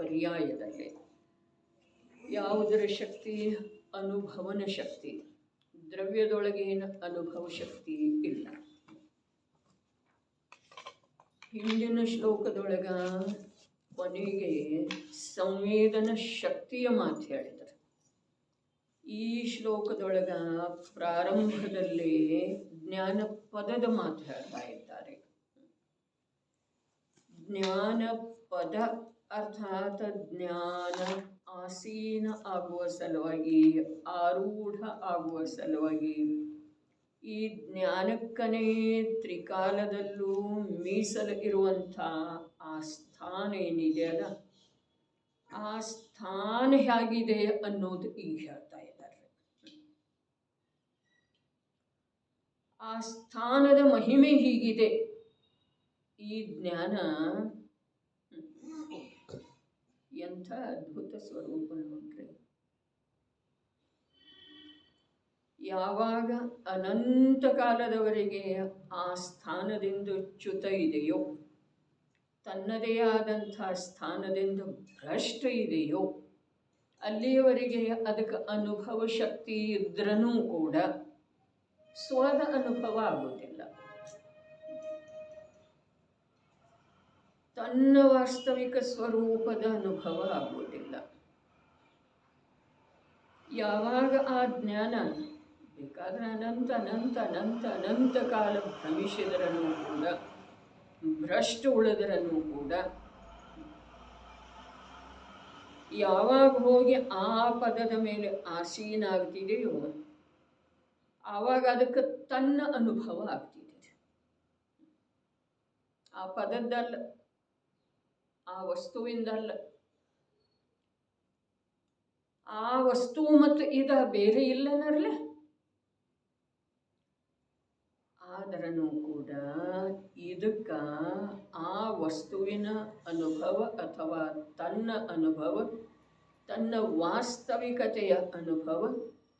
ಪರ್ಯಾಯದಲ್ಲಿ. ಯಾವುದರ ಶಕ್ತಿ? ಅನುಭವನ ಶಕ್ತಿ. ದ್ರವ್ಯದೊಳಗೇನು ಅನುಭವ ಶಕ್ತಿ ಇಲ್ಲ. ಹಿಂದಿನ ಶ್ಲೋಕದೊಳಗ ಕೊನೆಗೆ ಸಂವೇದನ ಶಕ್ತಿಯ ಮಾತು ಹೇಳಿದರು. ಈ ಶ್ಲೋಕದೊಳಗ ಪ್ರಾರಂಭದಲ್ಲಿ ಜ್ಞಾನ ಪದದ ಮಾತು ಹೇಳ್ತಾ ಇದ್ದಾರೆ. ಜ್ಞಾನ ಪದ ಅರ್ಥಾತ್ ಜ್ಞಾನ ಆಸೀನ ಆಗುವ ಸಲುವಾಗಿ, ಆರೂಢ ಆಗುವ ಸಲುವಾಗಿ, ಈ ಜ್ಞಾನಕ್ಕನೇ ತ್ರಿಕಾಲದಲ್ಲೂ ಮೀಸಲು ಇರುವಂಥ ಆ ಸ್ಥಾನ ಏನಿದೆಯಲ್ಲ, ಆ ಸ್ಥಾನ ಹೇಗಿದೆ ಅನ್ನೋದು ಈಗ ಹೇಳ್ತಾ ಇದ್ದಾರೆ. ಆ ಸ್ಥಾನದ ಮಹಿಮೆ ಹೀಗಿದೆ. ಈ ಜ್ಞಾನ ಎಂಥ ಅದ್ಭುತ ಸ್ವರೂಪ ನೋಡ್ರಿ. ಯಾವಾಗ ಅನಂತ ಕಾಲದವರೆಗೆ ಆ ಸ್ಥಾನದಿಂದ ಚ್ಯುತ ಇದೆಯೋ, ತನ್ನದೇ ಆದಂಥ ಸ್ಥಾನದಿಂದ ಭ್ರಷ್ಟ ಇದೆಯೋ, ಅಲ್ಲಿಯವರೆಗೆ ಅದಕ್ಕೆ ಅನುಭವ ಶಕ್ತಿ ಇದ್ರೂ ಕೂಡ ಸ್ವದ ಅನುಭವ ಆಗೋದಿಲ್ಲ. ತನ್ನ ವಾಸ್ತವಿಕ ಸ್ವರೂಪದ ಅನುಭವ ಆಗುವುದಿಲ್ಲ. ಯಾವಾಗ ಆ ಜ್ಞಾನ ಬೇಕಾದ್ರೆ ಅನಂತ ಅನಂತ ಅನಂತ ಅನಂತ ಕಾಲ ಭ್ರಮಿಸಿದರನ್ನು ಕೂಡ, ಭ್ರಷ್ಟ ಉಳಿದರನ್ನು ಕೂಡ, ಯಾವಾಗ ಹೋಗಿ ಆ ಪದದ ಮೇಲೆ ಆಸೀನ ಆಗ್ತಿದೆಯೋ ಆವಾಗ ಅದಕ್ಕೆ ತನ್ನ ಅನುಭವ ಆಗ್ತಿದೆ. ಆ ಪದದ್ದಲ್ಲ, ಆ ವಸ್ತುವಿಂದಲ್ಲ. ಆ ವಸ್ತು ಮತ್ತು ಇದ ಬೇರೆ ಇಲ್ಲನರ್ಲೆ. ಆದರೂ ಕೂಡ ಇದಕ್ಕ ಆ ವಸ್ತುವಿನ ಅನುಭವ ಅಥವಾ ತನ್ನ ಅನುಭವ, ತನ್ನ ವಾಸ್ತವಿಕತೆಯ ಅನುಭವ,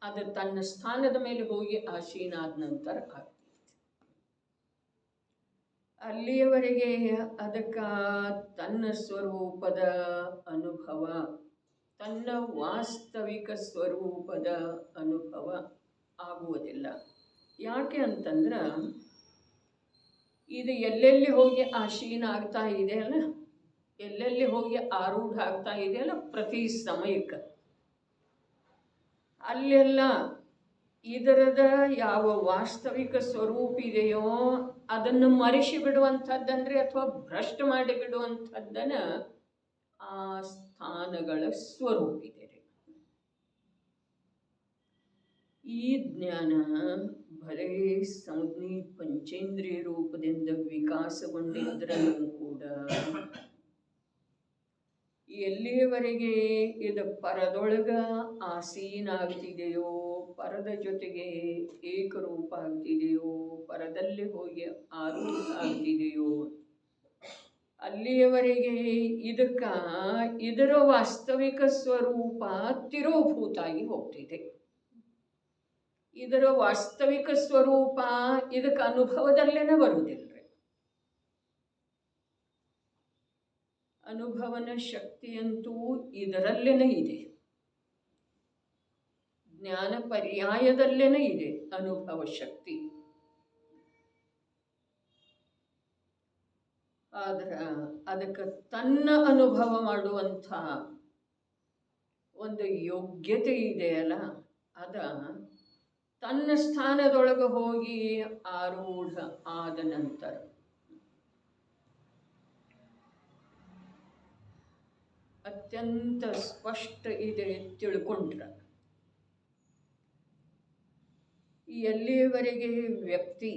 ಅದು ತನ್ನ ಸ್ಥಾನದ ಮೇಲೆ ಹೋಗಿ ಆಸೀನ ಆದ ನಂತರ ಆಗ್ತದೆ. ಅಲ್ಲಿಯವರೆಗೆ ಅದಕ್ಕೆ ತನ್ನ ಸ್ವರೂಪದ ಅನುಭವ, ತನ್ನ ವಾಸ್ತವಿಕ ಸ್ವರೂಪದ ಅನುಭವ ಆಗುವುದಿಲ್ಲ. ಯಾಕೆ ಅಂತಂದ್ರೆ ಇದು ಎಲ್ಲೆಲ್ಲಿ ಹೋಗಿ ಆಸೀನ ಆಗ್ತಾ ಇದೆಯಲ್ಲ, ಎಲ್ಲೆಲ್ಲಿ ಹೋಗಿ ಆರೂಢ ಆಗ್ತಾ ಇದೆಯಲ್ಲ ಪ್ರತಿ ಸಮಯಕ್ಕೆ, ಅಲ್ಲೆಲ್ಲ ಇದರದ ಯಾವ ವಾಸ್ತವಿಕ ಸ್ವರೂಪ ಇದೆಯೋ ಅದನ್ನು ಮರೆಸಿ ಬಿಡುವಂಥದ್ದನ್ರಿ ಅಥವಾ ಭ್ರಷ್ಟ ಮಾಡಿ ಬಿಡುವಂಥದ್ದನ್ನು ಆ ಸ್ಥಾನಗಳ ಸ್ವರೂಪ ಇದೆ. ಈ ಜ್ಞಾನ ಬರೇ ಸಂಜ್ಞೆ ಪಂಚೇಂದ್ರಿಯ ರೂಪದಿಂದ ವಿಕಾಸಗೊಂಡಿದ್ದರಲ್ಲೂ ಕೂಡ ಎಲ್ಲಿಯವರೆಗೆ ಇದು ಪರದೊಳಗ ಆಸೀನ ಆಗ್ತಿದೆಯೋ, ಪರದ ಜೊತೆಗೆ ಏಕರೂಪ ಆಗ್ತಿದೆಯೋ, ಪರದಲ್ಲಿ ಹೋಗಿ ಆರೂಢ ಆಗ್ತಿದೆಯೋ, ಅಲ್ಲಿಯವರೆಗೆ ಇದರ ವಾಸ್ತವಿಕ ಸ್ವರೂಪ ತಿರೋಭೂತಾಗಿ ಹೋಗ್ತಿದೆ. ಇದರ ವಾಸ್ತವಿಕ ಸ್ವರೂಪ ಇದಕ್ಕೆ ಅನುಭವದಲ್ಲೇನೆ ಬರುವುದಿಲ್ಲ. ಅನುಭವನ ಶಕ್ತಿಯಂತೂ ಇದರಲ್ಲೇನೆ ಇದೆ. ಜ್ಞಾನ ಪರ್ಯಾಯದಲ್ಲೇನೆ ಇದೆ ಅನುಭವ ಶಕ್ತಿ. ಆದ್ರೆ ಅದಕ್ಕೆ ತನ್ನ ಅನುಭವ ಮಾಡುವಂಥ ಒಂದು ಯೋಗ್ಯತೆ ಇದೆಯಲ್ಲ, ಅದ ತನ್ನ ಸ್ಥಾನದೊಳಗೆ ಹೋಗಿ ಆರೂಢ ಆದ ನಂತರ ಅತ್ಯಂತ ಸ್ಪಷ್ಟ ಇದೆ ತಿಳ್ಕೊಂಡ್ರ. ಎಲ್ಲಿಯವರೆಗೆ ವ್ಯಕ್ತಿ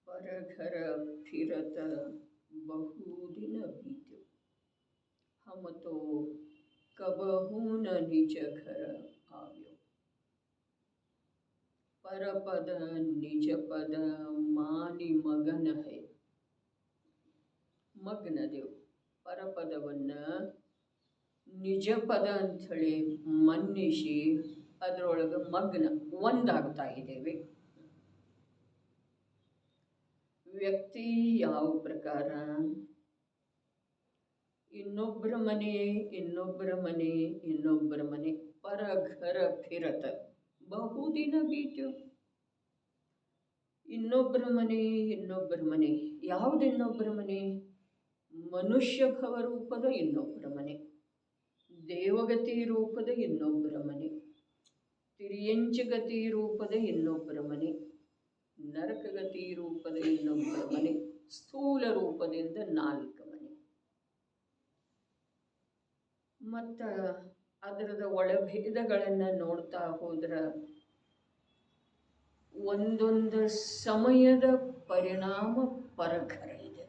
ಪರಘರ ಫಿರತ ಬಹುದಿನ ಬೀತ್ಯು, ಹಮತೋ ಕಬಹೂನ ನಿಜ ಘರ ಆವ್ಯೋ, ಪರಪದ ನಿಜ ಪದ ಮಾನಿ ಮಗನ ಹೈ. ಮಗ್ನದೇವ್ ಪರಪದವನ್ನು ನಿಜ ಪದ ಅಂಥೇಳಿ ಮನ್ನಿಸಿ ಅದರೊಳಗೆ ಮಗ್ನ ಒಂದಾಗ್ತಾ ಇದ್ದೇವೆ. ವ್ಯಕ್ತಿ ಯಾವ ಪ್ರಕಾರ ಇನ್ನೊಬ್ಬರ ಮನೆ ಇನ್ನೊಬ್ಬರ ಮನೆ ಇನ್ನೊಬ್ಬರ ಮನೆ ಪರ ಘರ ಫಿರತ ಬಹುದಿನ ಬೀಟ್ಯು. ಇನ್ನೊಬ್ಬರ ಮನೆ ಇನ್ನೊಬ್ಬರ ಮನೆ, ಯಾವುದು ಇನ್ನೊಬ್ಬರ ಮನೆ? ಮನುಷ್ಯ ಭವ ರೂಪದ ಇನ್ನೊಬ್ಬರ ಮನೆ, ದೇವಗತಿ ರೂಪದ ಇನ್ನೊಬ್ಬರ ಮನೆ, ತಿರಿಯಂಚಗತಿ ರೂಪದ ಇನ್ನೊಬ್ಬರ ಮನೆ, ನರಕಗತಿ ರೂಪದ ಇನ್ನೊಬ್ಬರ ಮನೆ, ಸ್ಥೂಲ ರೂಪದಿಂದ 4 ಮನೆ. ಮತ್ತು ಅದರದ ಒಳಭೇದಗಳನ್ನು ನೋಡ್ತಾ ಹೋದ್ರೆ ಒಂದೊಂದು ಸಮಯದ ಪರಿಣಾಮ ಪರಘರ ಇದೆ.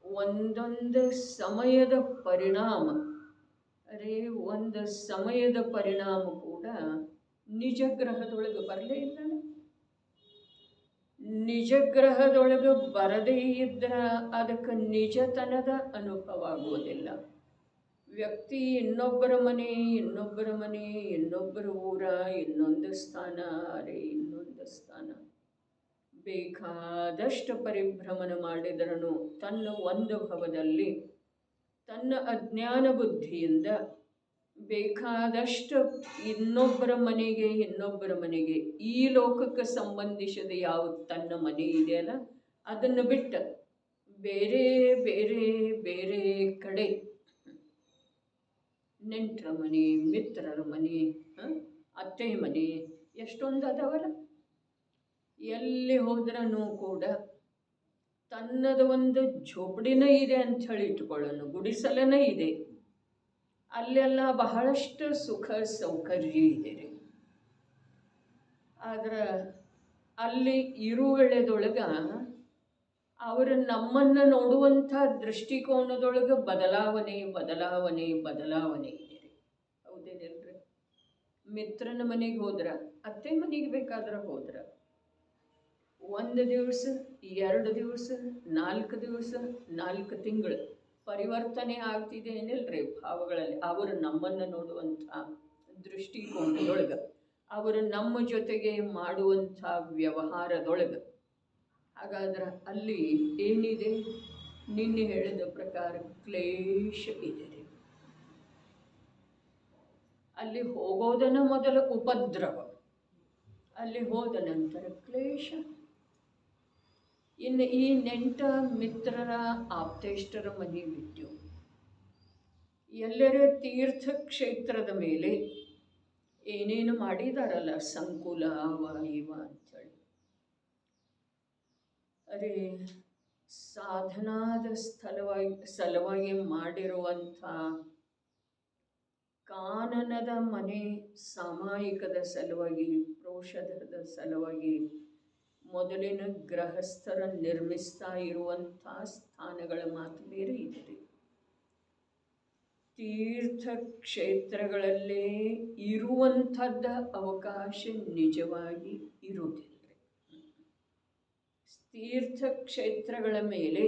ಒಂದೊಂದು ಸಮಯದ ಪರಿಣಾಮ ಒಂದು ಸಮಯದ ಪರಿಣಾಮ ಕೂಡ ನಿಜ ಗ್ರಹದೊಳಗೆ ಬರಲೇ ಇಲ್ಲ. ನಿಜ ಗ್ರಹದೊಳಗೆ ಬರದೇ ಇದ್ರೆ ಅದಕ್ಕೆ ನಿಜತನದ ಅನುಭವ ಆಗುವುದಿಲ್ಲ. ವ್ಯಕ್ತಿ ಇನ್ನೊಬ್ಬರ ಮನೆ ಇನ್ನೊಬ್ಬರ ಮನೆ, ಇನ್ನೊಬ್ಬರ ಊರ, ಇನ್ನೊಂದು ಸ್ಥಾನ, ಇನ್ನೊಂದು ಸ್ಥಾನ, ಬೇಕಾದಷ್ಟು ಪರಿಭ್ರಮಣ ಮಾಡಿದರನು ತನ್ನ ಒಂದು ಭವದಲ್ಲಿ ತನ್ನ ಅಜ್ಞಾನ ಬುದ್ಧಿಯಿಂದ ಬೇಕಾದಷ್ಟು ಇನ್ನೊಬ್ಬರ ಮನೆಗೆ ಈ ಲೋಕಕ್ಕೆ ಸಂಬಂಧಿಸಿದ ಯಾವ ತನ್ನ ಮನೆ ಇದೆಯಲ್ಲ ಅದನ್ನು ಬಿಟ್ಟು ಬೇರೆ ಬೇರೆ ಬೇರೆ ಕಡೆ ನೆಂಟರ ಮನೆ, ಮಿತ್ರರ ಮನೆ, ಅತ್ತೆ ಮನೆ ಎಷ್ಟೊಂದು ಅದಾವಲ್ಲ. ಎಲ್ಲಿ ಹೋದ್ರೂ ಕೂಡ ತನ್ನದ ಒಂದು ಝೋಪಡಿನೇ ಇದೆ ಅಂತ ಹೇಳಿ ಇಟ್ಕೊಳ್ಳೋಣ, ಗುಡಿಸಲನೇ ಇದೆ, ಅಲ್ಲೆಲ್ಲ ಬಹಳಷ್ಟು ಸುಖ ಸೌಕರ್ಯ ಇದೆ ರೀ. ಆದ್ರೆ ಅಲ್ಲಿ ಇರುವೆಳೆದೊಳಗೆ ಅವರು ನಮ್ಮನ್ನು ನೋಡುವಂಥ ದೃಷ್ಟಿಕೋನದೊಳಗೆ ಬದಲಾವಣೆ ಬದಲಾವಣೆ ಬದಲಾವಣೆ ಇದೆ ರೀ. ಹೌದೇನಿಲ್ರಿ? ಮಿತ್ರನ ಮನೆಗೆ ಹೋದ್ರೆ, ಅತ್ತೆ ಮನೆಗೆ ಬೇಕಾದ್ರೆ ಹೋದ್ರೆ 1 ದಿವಸ 2 ದಿವಸ 4 ದಿವಸ 4 ತಿಂಗಳು ಪರಿವರ್ತನೆ ಆಗ್ತಿದೆ ಏನಿಲ್ರಿ ಭಾವಗಳಲ್ಲಿ. ಅವರು ನಮ್ಮನ್ನು ನೋಡುವಂಥ ದೃಷ್ಟಿಕೋನದೊಳಗೆ, ಅವರು ನಮ್ಮ ಜೊತೆಗೆ ಮಾಡುವಂಥ ವ್ಯವಹಾರದೊಳಗೆ. ಹಾಗಾದ್ರೆ ಅಲ್ಲಿ ಏನಿದೆ? ನಿನ್ನೆ ಹೇಳಿದ ಪ್ರಕಾರ ಕ್ಲೇಶ ಇದೆ ರೀ. ಅಲ್ಲಿ ಹೋಗೋದನ್ನ ಮೊದಲ ಉಪದ್ರವ, ಅಲ್ಲಿ ಹೋದ ನಂತರ ಕ್ಲೇಶ. ಇನ್ನು ಈ ನೆಂಟ ಮಿತ್ರರ ಆಪ್ತೇಷ್ಟರ ಮನೆ ಬಿಟ್ಟು ಎಲ್ಲರ ತೀರ್ಥಕ್ಷೇತ್ರದ ಮೇಲೆ ಏನೇನು ಮಾಡಿದಾರಲ್ಲ ಸಂಕುಲ ಅವ ಇವ ಅಂಥೇಳಿ, ಅರೆ ಸಾಧನಾದ ಸಲುವಾಗಿ ಮಾಡಿರುವಂಥ ಕಾನನದ ಮನೆ, ಸಾಮಾಯಿಕದ ಸಲುವಾಗಿ, ಪ್ರೋಷಧದ ಸಲುವಾಗಿ ಮೊದಲಿನ ಗೃಹಸ್ಥರ ನಿರ್ಮಿಸ್ತಾ ಇರುವಂಥ ಸ್ಥಾನಗಳ ಮಾತು ಬೇರೆ ಇದೆ. ತೀರ್ಥಕ್ಷೇತ್ರಗಳಲ್ಲೇ ಇರುವಂಥದ್ದ ಅವಕಾಶ ನಿಜವಾಗಿ ಇರುವುದಿಲ್ಲ. ತೀರ್ಥಕ್ಷೇತ್ರಗಳ ಮೇಲೆ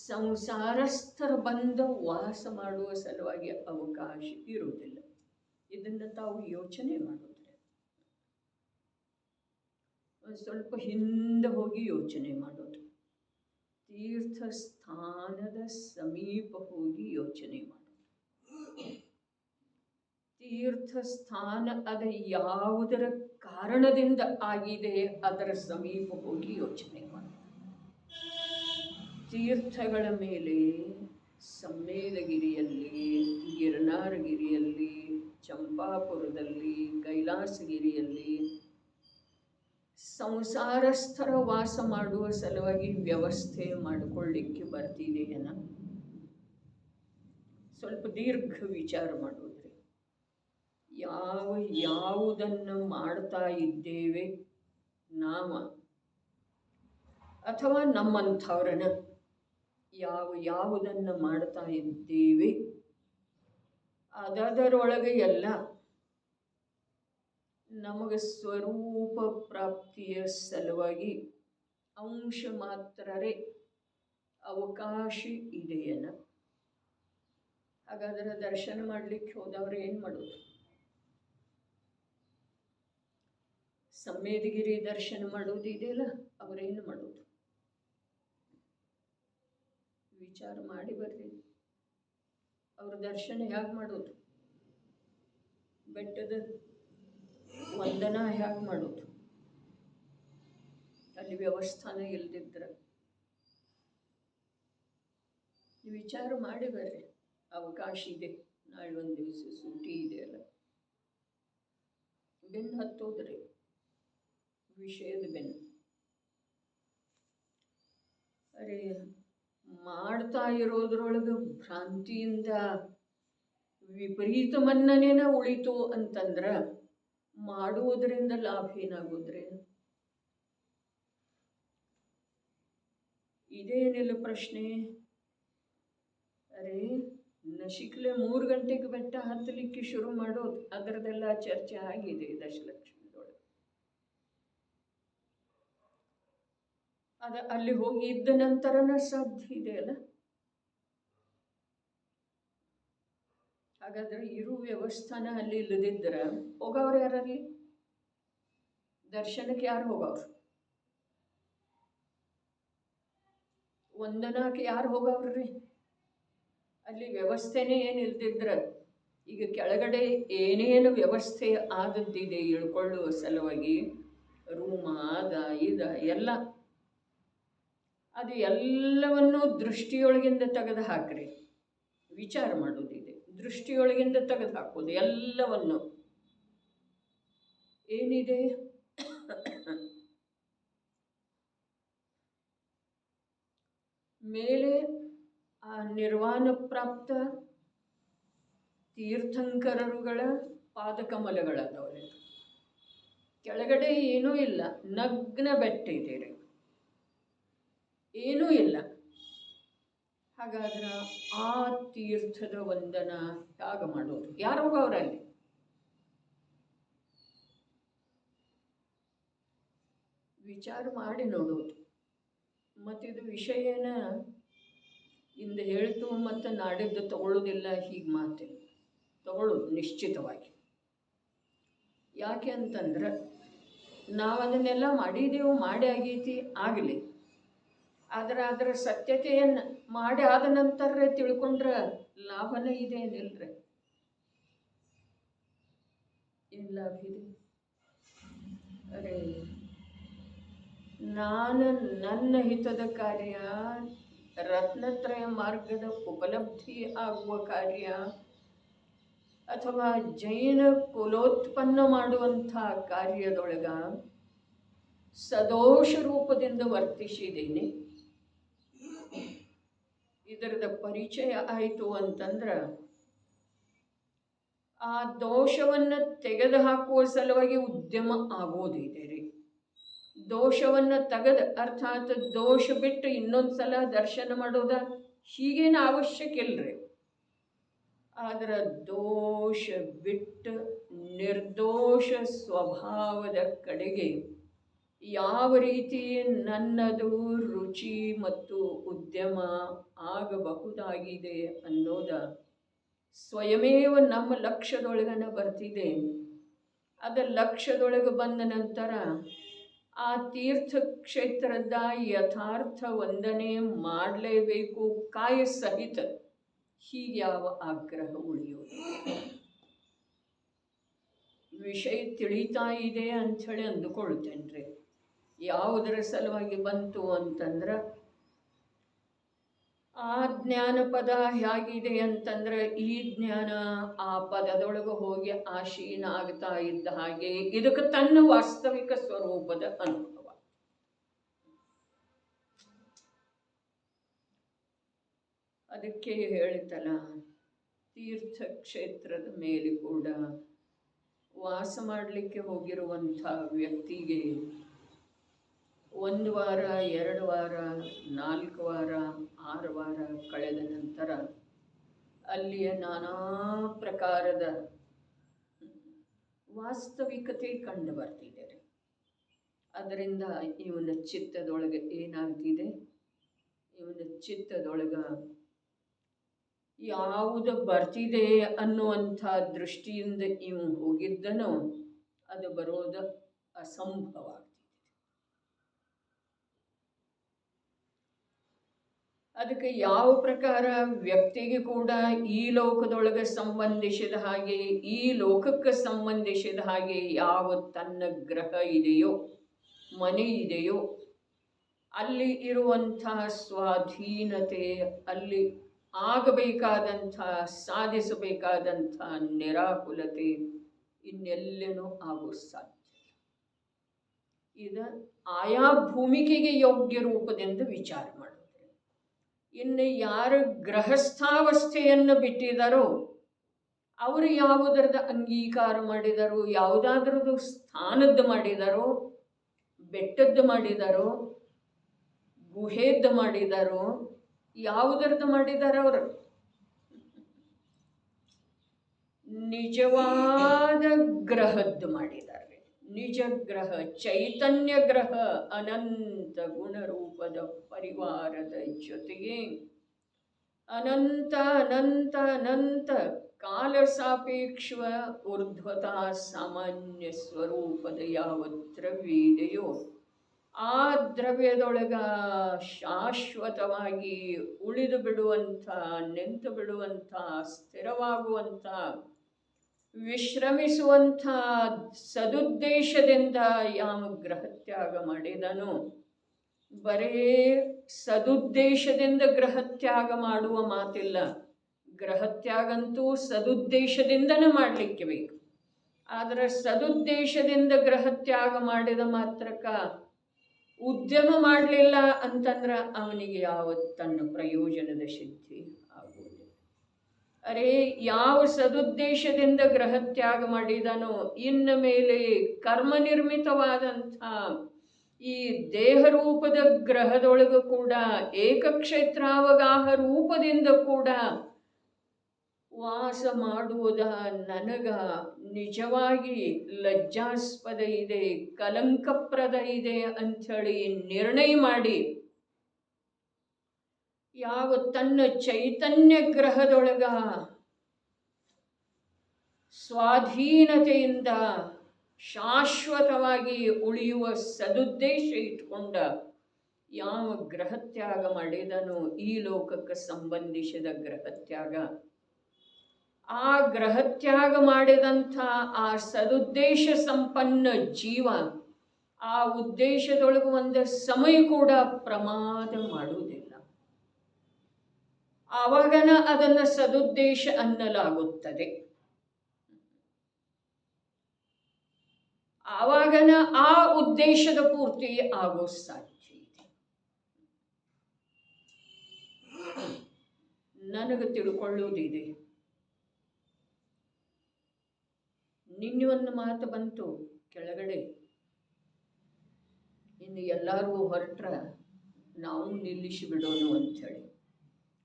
ಸಂಸಾರಸ್ಥರ ಬಂದ ವಾಸ ಮಾಡುವ ಸಲುವಾಗಿ ಅವಕಾಶ ಇರುವುದಿಲ್ಲ. ಇದನ್ನು ತಾವು ಯೋಚನೆ ಮಾಡೋದ್ರೆ ಒಂದು ಸ್ವಲ್ಪ ಹಿಂದೆ ಹೋಗಿ ಯೋಚನೆ ಮಾಡೋದು, ತೀರ್ಥಸ್ಥಾನದ ಸಮೀಪ ಹೋಗಿ ಯೋಚನೆ ಮಾಡೋದು. ತೀರ್ಥಸ್ಥಾನ ಅದು ಯಾವುದರ ಕಾರಣದಿಂದ ಆಗಿದೆ ಅದರ ಸಮೀಪ ಹೋಗಿ ಯೋಚನೆ ಮಾಡೋದು. ತೀರ್ಥಗಳ ಮೇಲೆ ಸಮ್ಮೇದಗಿರಿಯಲ್ಲಿ, ಗಿರನಾರಗಿರಿಯಲ್ಲಿ, ಚಂಪಾಪುರದಲ್ಲಿ, ಕೈಲಾಸಗಿರಿಯಲ್ಲಿ ಸಂಸಾರಸ್ಥರ ವಾಸ ಮಾಡುವ ಸಲುವಾಗಿ ವ್ಯವಸ್ಥೆ ಮಾಡಿಕೊಳ್ಳಿಕ್ಕೆ ಬರ್ತಿದೆಯೇನ? ಸ್ವಲ್ಪ ದೀರ್ಘ ವಿಚಾರ ಮಾಡೋದ್ರಿ. ಯಾವುದನ್ನು ಮಾಡ್ತಾ ಇದ್ದೇವೆ ನಾವ ಅಥವಾ ನಮ್ಮಂಥವ್ರನ್ನ ಯಾವುದನ್ನು ಮಾಡ್ತಾ ಇದ್ದೇವೆ ಅದರೊಳಗೆ ಎಲ್ಲ ನಮಗೆ ಸ್ವರೂಪ ಪ್ರಾಪ್ತಿಯ ಸಲುವಾಗಿ ಅಂಶ ಮಾತ್ರರೇ ಅವಕಾಶ ಇದೆಯೇನ? ಹಾಗಾದರೆ ದರ್ಶನ ಮಾಡಲಿಕ್ಕೆ ಹೋದವ್ರು ಏನು ಮಾಡೋದು? ಸಂವೇದಗಿರಿ ದರ್ಶನ ಮಾಡೋದು ಇದೆಯಲ್ಲ, ಅವರೇನು ಮಾಡೋದು? ವಿಚಾರ ಮಾಡಿ ಬರ್ರಿ. ಅವ್ರ ದರ್ಶನ ಹೇಗೆ ಮಾಡೋದು? ಬೆಟ್ಟದ ವಂದನ ಹೇಗೆ ಮಾಡೋದು? ಅಲ್ಲಿ ವ್ಯವಸ್ಥಾನ ಇಲ್ದಿದ್ರೆ ವಿಚಾರ ಮಾಡಿ ಬರ್ರಿ. ಅವಕಾಶ ಇದೆ, ನಾಳೆ ಒಂದು ದಿವಸ ಸೂಟಿ ಇದೆ ಅಲ್ಲ, ಬೆನ್ನು ಹತ್ತೋದ್ರಿ, ವಿಷಯದ ಬೆನ್ನು. ಅರೆ ಮಾಡ್ತಾ ಇರೋದ್ರೊಳಗೆ ಭ್ರಾಂತಿಯಿಂದ ವಿಪರೀತ ಮನ್ನಣೆನ ಉಳಿತು ಅಂತಂದ್ರೆ ಮಾಡುವುದರಿಂದ ಲಾಭ ಏನಾಗೋದ್ರಿ? ಇದೇನಿಲ್ಲ ಪ್ರಶ್ನೆ. ಅರೆ ನಶಿಕ್ಲೆ 3 ಗಂಟೆಗೆ ಬೆಟ್ಟ ಹತ್ತಲಿಕ್ಕೆ ಶುರು ಮಾಡೋದು, ಅದರದೆಲ್ಲ ಚರ್ಚೆ ಆಗಿದೆ ದಶಲಕ್ಷಣದೊಳಗೆ. ಅಲ್ಲಿ ಹೋಗಿ ಇದ್ದ ನಂತರನ ಸಾಧ್ಯ ಇದೆ ಅಲ್ಲ. ಹಾಗಾದ್ರೆ ಇರು ವ್ಯವಸ್ಥಾನ ಅಲ್ಲಿ ಇಲ್ಲದಿದ್ರೆ ಹೋಗವ್ರು ಯಾರಲ್ಲಿ? ದರ್ಶನಕ್ಕೆ ಯಾರು ಹೋಗವ್ರು? ವಂದನಾಕ್ಕೆ ಯಾರು ಹೋಗವ್ರಿ? ಅಲ್ಲಿ ವ್ಯವಸ್ಥೆನೇ ಏನು ಇಲ್ದಿದ್ರ, ಈಗ ಕೆಳಗಡೆ ಏನೇನು ವ್ಯವಸ್ಥೆ ಆದದ್ದಿದೆ ಇಳ್ಕೊಳ್ಳುವ ಸಲುವಾಗಿ, ರೂಮ ಅದ ಇದ ಎಲ್ಲ, ಅದು ಎಲ್ಲವನ್ನು ದೃಷ್ಟಿಯೊಳಗಿಂದ ತೆಗೆದು ಹಾಕ್ರಿ. ವಿಚಾರ ಮಾಡೋದಿದೆ, ದೃಷ್ಟಿಯೊಳಗಿಂದ ತೆಗೆದು ಹಾಕೋದು ಎಲ್ಲವನ್ನು. ಏನಿದೆ? ಮೇಲೆ ಆ ನಿರ್ವಾಣ ಪ್ರಾಪ್ತ ತೀರ್ಥಂಕರರುಗಳ ಪಾದಕಮಲಗಳದವ್ರೆ. ಕೆಳಗಡೆ ಏನೂ ಇಲ್ಲ, ನಗ್ನ ಬೆಟ್ಟ ಇದೆ, ಏನೂ ಇಲ್ಲ. ಹಾಗಾದ್ರೆ ಆ ತೀರ್ಥದ ವಂದನ ಹೇಗೆ ಮಾಡೋದು? ಯಾರು ಹೋಗವ್ರಲ್ಲಿ? ವಿಚಾರ ಮಾಡಿ ನೋಡೋದು. ಮತ್ತಿದು ವಿಷಯನ ಇಂದು ಹೇಳ್ತು ಮತ್ತು ನಾಡಿದ್ದು ತಗೊಳ್ಳೋದಿಲ್ಲ, ಹೀಗೆ ಮಾತಿಲ್ಲ, ತಗೊಳ್ಳೋದು ನಿಶ್ಚಿತವಾಗಿ. ಯಾಕೆ ಅಂತಂದ್ರೆ ನಾವು ಅದನ್ನೆಲ್ಲ ಮಾಡಿದೆವು, ಮಾಡಿ ಆಗೈತಿ, ಆಗಲಿ. ಆದರೆ ಅದರ ಸತ್ಯತೆಯನ್ನು ಮಾಡಿ ಆದ ನಂತರ ತಿಳ್ಕೊಂಡ್ರೆ ಲಾಭನೇ ಇದೆ ಏನಿಲ್ರಿ? ಏನು ಲಾಭ ಇದೆ? ಅರೆ ನಾನು ನನ್ನ ಹಿತದ ಕಾರ್ಯ, ರತ್ನತ್ರಯ ಮಾರ್ಗದ ಉಪಲಬ್ಧಿ ಆಗುವ ಕಾರ್ಯ, ಅಥವಾ ಜೈನ ಕುಲೋತ್ಪನ್ನ ಮಾಡುವಂಥ ಕಾರ್ಯದೊಳಗ ಸದೋಷ ರೂಪದಿಂದ ವರ್ತಿಸಿದ್ದೀನಿ. ಇದರದ ಪರಿಚಯ ಆಯಿತು ಅಂತಂದ್ರೆ ಆ ದೋಷವನ್ನು ತೆಗೆದುಹಾಕುವ ಸಲುವಾಗಿ ಉದ್ಯಮ ಆಗೋದಿದೆ ರೀ. ದೋಷವನ್ನು ತೆಗೆದು, ಅರ್ಥಾತ್ ದೋಷ ಬಿಟ್ಟು ಇನ್ನೊಂದು ಸಲ ದರ್ಶನ ಮಾಡೋದ ಹೀಗೇನು ಅವಶ್ಯಕ ಇಲ್ಲರಿ. ಆದರೆ ದೋಷ ಬಿಟ್ಟು ನಿರ್ದೋಷ ಸ್ವಭಾವದ ಕಡೆಗೆ ಯಾವ ರೀತಿ ನನ್ನದು ರುಚಿ ಮತ್ತು ಉದ್ಯಮ ಆಗಬಹುದಾಗಿದೆ ಅನ್ನೋದ ಸ್ವಯಮೇವ ನಮ್ಮ ಲಕ್ಷ್ಯದೊಳಗನ ಬರ್ತಿದೆ. ಅದ ಲಕ್ಷ್ಯದೊಳಗೆ ಬಂದ ನಂತರ ಆ ತೀರ್ಥಕ್ಷೇತ್ರದ ಯಥಾರ್ಥ ವಂದನೆ ಮಾಡಲೇಬೇಕು, ಕಾಯ ಸಹಿತ. ಹೀಗೆ ಯಾವ ಆಗ್ರಹ ಉಳಿಯೋದು? ವಿಷಯ ತಿಳಿತಾ ಇದೆ ಅಂಥೇಳಿ ಅಂದುಕೊಳ್ತೇನೆ ರೀ. ಯಾವುದರ ಸಲುವಾಗಿ ಬಂತು ಅಂತಂದ್ರೆ, ಆ ಜ್ಞಾನ ಪದ ಹೇಗಿದೆ ಅಂತಂದ್ರೆ, ಈ ಜ್ಞಾನ ಆ ಪದದೊಳಗೆ ಹೋಗಿ ಆಶೀನ ಆಗ್ತಾ ಇದ್ದ ಹಾಗೆ ಇದಕ್ಕೆ ತನ್ನ ವಾಸ್ತವಿಕ ಸ್ವರೂಪದ ಅನುಭವ. ಅದಕ್ಕೆ ಹೇಳಿತಲ್ಲ, ತೀರ್ಥಕ್ಷೇತ್ರದ ಮೇಲೆ ಕೂಡ ವಾಸ ಮಾಡಲಿಕ್ಕೆ ಹೋಗಿರುವಂಥ ವ್ಯಕ್ತಿಗೆ 1 ವಾರ, 2 ವಾರ, 4 ವಾರ, 6 ವಾರ ಕಳೆದ ನಂತರ ಅಲ್ಲಿಯ ನಾನಾ ಪ್ರಕಾರದ ವಾಸ್ತವಿಕತೆ ಕಂಡು ಬರ್ತಿದೆ. ಅದರಿಂದ ಇವನ ಚಿತ್ತದೊಳಗೆ ಏನಾಗ್ತಿದೆ? ಇವನ ಚಿತ್ತದೊಳಗೆ ಯಾವುದು ಬರ್ತಿದೆ ಅನ್ನುವಂಥ ದೃಷ್ಟಿಯಿಂದ ಇವು ಹೋಗಿದ್ದನೋ ಅದು ಬರೋದು ಅಸಂಭವ ಆಗ್ತಿದೆ. ಅದಕ್ಕೆ ಯಾವ ಪ್ರಕಾರ ವ್ಯಕ್ತಿಗೆ ಕೂಡ ಈ ಲೋಕದೊಳಗೆ ಸಂಬಂಧಿಸಿದ ಹಾಗೆ, ಈ ಲೋಕಕ್ಕೆ ಸಂಬಂಧಿಸಿದ ಹಾಗೆ ಯಾವ ತನ್ನ ಗ್ರಹ ಇದೆಯೋ, ಮನೆ ಇದೆಯೋ, ಅಲ್ಲಿ ಇರುವಂಥ ಸ್ವಾಧೀನತೆ, ಅಲ್ಲಿ ಆಗಬೇಕಾದಂಥ, ಸಾಧಿಸಬೇಕಾದಂಥ ನಿರಾಕುಲತೆ ಇನ್ನೆಲ್ಲೇನೂ ಆಗೋ ಸಾಧ್ಯ. ಇದು ಆಯಾ ಭೂಮಿಕೆಗೆ ಯೋಗ್ಯ ರೂಪದಿಂದ ವಿಚಾರ ಮಾಡಿದ್ರೆ. ಇನ್ನು ಯಾರು ಗೃಹಸ್ಥಾವಸ್ಥೆಯನ್ನು ಬಿಟ್ಟಿದ್ದಾರೋ ಅವರು ಯಾವುದರದ ಅಂಗೀಕಾರ ಮಾಡಿದಾರೋ, ಯಾವುದಾದ್ರದ್ದು ಸ್ಥಾನದ್ದು ಮಾಡಿದಾರೋ, ಬೆಟ್ಟದ್ದು ಮಾಡಿದಾರೋ, ಗುಹೆದ್ದು ಮಾಡಿದಾರೋ, ಯಾವುದರದ್ದು ಮಾಡಿದಾರೋ ಅವರು ನಿಜವಾದ ಗ್ರಹದ್ದು ಮಾಡಿದ್ದಾರೆ. ನಿಜ ಗ್ರಹ, ಚೈತನ್ಯ ಗ್ರಹ, ಅನಂತ ಗುಣರೂಪದ ಪರಿವಾರದ ಜೊತೆಗೆ ಅನಂತ ಅನಂತ ಅನಂತ ಕಾಲ ಸಾಪೇಕ್ಷ ಊರ್ಧ್ವತಾ ಸಾಮಾನ್ಯ ಸ್ವರೂಪದ ಯಾವ ದ್ರವ್ಯ ಇದೆಯೋ ಆ ದ್ರವ್ಯದೊಳಗ ಶಾಶ್ವತವಾಗಿ ಉಳಿದು ಬಿಡುವಂಥ, ನಿಂತು ಬಿಡುವಂಥ, ಸ್ಥಿರವಾಗುವಂಥ, ವಿಶ್ರಮಿಸುವಂಥ ಸದುದ್ದೇಶದಿಂದ ಯಾವ ಗ್ರಹತ್ಯಾಗ ಮಾಡಿದನೋ, ಬರೇ ಸದುದ್ದೇಶದಿಂದ ಗ್ರಹತ್ಯಾಗ ಮಾಡುವ ಮಾತಿಲ್ಲ. ಗ್ರಹತ್ಯಾಗಂತೂ ಸದುದ್ದೇಶದಿಂದನೇ ಮಾಡಲಿಕ್ಕೆ ಬೇಕು. ಆದರೆ ಸದುದ್ದೇಶದಿಂದ ಗ್ರಹತ್ಯಾಗ ಮಾಡಿದ ಮಾತ್ರಕ್ಕ ಉದ್ಯಮ ಮಾಡಲಿಲ್ಲ ಅಂತಂದ್ರೆ ಅವನಿಗೆ ಯಾವತ್ತು ತನ್ನ ಪ್ರಯೋಜನದ ಸಿದ್ಧಿ ಆಗುವುದಿಲ್ಲ. ಅರೆ, ಯಾವ ಸದುದ್ದೇಶದಿಂದ ಗ್ರಹತ್ಯಾಗ ಮಾಡಿದನೋ ಇನ್ನು ಮೇಲೆ ಕರ್ಮ ನಿರ್ಮಿತವಾದಂಥ ಈ ದೇಹರೂಪದ ಗ್ರಹದೊಳಗೂ ಕೂಡ ಏಕಕ್ಷೇತ್ರಾವಗಾಹ ರೂಪದಿಂದ ಕೂಡ ವಾಸ ಮಾಡುವುದ ನನಗ ನಿಜವಾಗಿ ಲಜ್ಜಾಸ್ಪದ ಇದೆ, ಕಲಂಕಪ್ರದ ಇದೆ ಅಂಥೇಳಿ ನಿರ್ಣಯ ಮಾಡಿ ಯಾವ ತನ್ನ ಚೈತನ್ಯ ಗ್ರಹದೊಳಗ ಸ್ವಾಧೀನತೆಯಿಂದ ಶಾಶ್ವತವಾಗಿ ಉಳಿಯುವ ಸದುದ್ದೇಶ ಇಟ್ಕೊಂಡ ಯಾವ ಗ್ರಹತ್ಯಾಗ ಮಾಡಿದನೋ ಈ ಲೋಕಕ್ಕೆ ಸಂಬಂಧಿಸಿದ ಗ್ರಹತ್ಯಾಗ, ಆ ಗ್ರಹತ್ಯಾಗ ಮಾಡಿದಂಥ ಆ ಸದುದ್ದೇಶ ಸಂಪನ್ನ ಜೀವ ಆ ಉದ್ದೇಶದೊಳಗೆ ಒಂದು ಸಮಯ ಕೂಡ ಪ್ರಮಾದ ಮಾಡುವುದಿಲ್ಲ. ಆವಾಗನ ಅದನ್ನು ಸದುದ್ದೇಶ ಅನ್ನಲಾಗುತ್ತದೆ. ಆವಾಗನ ಆ ಉದ್ದೇಶದ ಪೂರ್ತಿ ಆಗೋ ಸಾಧ್ಯ ಇದೆ. ನನಗೆ ತಿಳ್ಕೊಳ್ಳೋದಿದೆ. ನಿನ್ನೆ ಒಂದು ಮಾತು ಬಂತು ಕೆಳಗಡೆ, ಇನ್ನು ಎಲ್ಲರೂ ಹೊರಟ್ರ ನಾವು ನಿಲ್ಲಿಸಿ ಬಿಡೋಣ ಅಂಥೇಳಿ.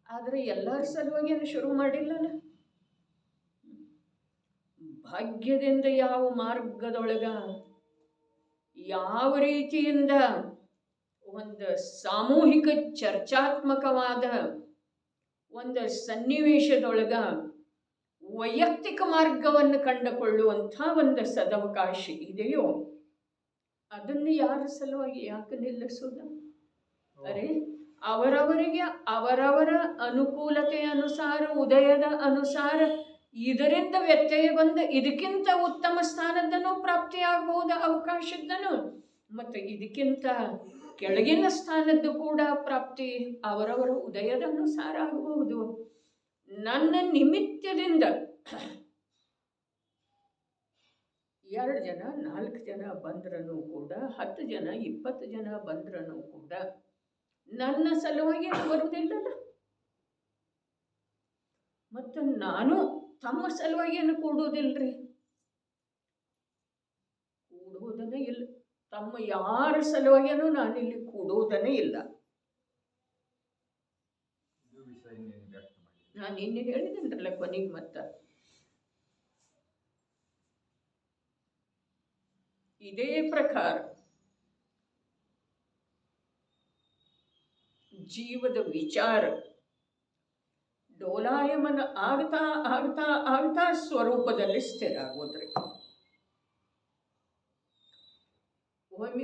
ಆದರೆ ಎಲ್ಲರ ಸಲುವಾಗಿ ಶುರು ಮಾಡಿಲ್ಲಲ್ಲ. ಭಾಗ್ಯದಿಂದ ಯಾವ ಮಾರ್ಗದೊಳಗ ಯಾವ ರೀತಿಯಿಂದ ಒಂದು ಸಾಮೂಹಿಕ ಚರ್ಚಾತ್ಮಕವಾದ ಒಂದು ಸನ್ನಿವೇಶದೊಳಗ ವೈಯಕ್ತಿಕ ಮಾರ್ಗವನ್ನು ಕಂಡುಕೊಳ್ಳುವಂಥ ಒಂದು ಸದವಕಾಶ ಇದೆಯೋ ಅದನ್ನು ಯಾರ ಸಲುವಾಗಿ ಯಾಕೆ ನಿಲ್ಲಿಸೋದು? ಅರೆ, ಅವರವರಿಗೆ ಅವರವರ ಅನುಕೂಲತೆ ಅನುಸಾರ, ಉದಯದ ಅನುಸಾರ ಇದರಿಂದ ವ್ಯತ್ಯಯ ಬಂದ ಇದಕ್ಕಿಂತ ಉತ್ತಮ ಸ್ಥಾನದ್ದನ್ನು ಪ್ರಾಪ್ತಿಯಾಗಬಹುದ ಅವಕಾಶದ್ದನು, ಮತ್ತು ಇದಕ್ಕಿಂತ ಕೆಳಗಿನ ಸ್ಥಾನದ್ದು ಕೂಡ ಪ್ರಾಪ್ತಿ ಅವರವರ ಉದಯದ ಅನುಸಾರ ಆಗಬಹುದು. ನನ್ನ ನಿಮಿತ್ತದಿಂದ 2 ಜನ 4 ಜನ ಬಂದ್ರೂ ಕೂಡ, 10 ಜನ 20 ಜನ ಬಂದ್ರೂ ಕೂಡ ನನ್ನ ಸಲುವಾಗಿ ಬರುವುದಿಲ್ಲಲ್ಲ. ಮತ್ತು ನಾನು ತಮ್ಮ ಸಲುವಾಗಿ ಏನು ಕೂಡುವುದಿಲ್ಲರಿ, ಕೂಡುವುದನ್ನೇ ಇಲ್ಲ. ತಮ್ಮ ಯಾರ ಸಲುವಾಗಿಯೂ ನಾನಿಲ್ಲಿ ಕೂಡುವುದನ್ನೇ ಇಲ್ಲ. ನಾನು ನಿನ್ನೆ ಹೇಳಿದ್ದೇನಲ್ಲ ಕೊನೆಗೆ. ಮತ್ತ ಇದೇ ಪ್ರಕಾರ ಜೀವದ ವಿಚಾರ ಡೋಲಾಯಮನ ಆಗ್ತಾ ಆಗ್ತಾ ಆಗ್ತಾ ಸ್ವರೂಪದಲ್ಲಿ ಸ್ಥಿರ ಆಗೋದ್ರಿ.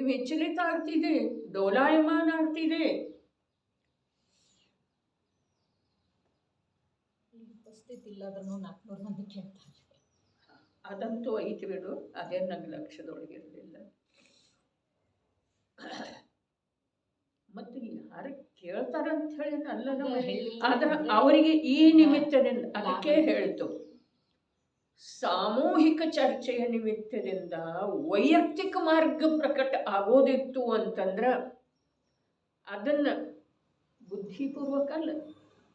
ವಿಚಲಿತ ಆಗ್ತಿದೆ, ಡೋಲಾಯಮಾನ ಆಗ್ತಿದೆ. ಉಪಸ್ಥಿತಿ ಇಲ್ಲದ್ರೂ 400 ಮಂದಿ ಕೇಳ್ತಾರೆ. ಅದಂತೂ ಐತಿ ಬಿಡು, ಅದೇ ನಂಗೆ ಲಕ್ಷ್ಯದೊಳಗಿರಲಿಲ್ಲ. ಮತ್ತು ಯಾರು ಕೇಳ್ತಾರಂತ ಹೇಳಿ ಅಲ್ಲ, ಆದ್ರೆ ಅವರಿಗೆ ಈ ನಿಮಿತ್ತದಿಂದ ಅದಕ್ಕೆ ಹೇಳ್ತು, ಸಾಮೂಹಿಕ ಚರ್ಚೆಯ ನಿಮಿತ್ತದಿಂದ ವೈಯಕ್ತಿಕ ಮಾರ್ಗ ಪ್ರಕಟ ಆಗೋದಿತ್ತು ಅಂತಂದ್ರ ಅದನ್ನ ಬುದ್ಧಿಪೂರ್ವಕ ಅಲ್ಲ,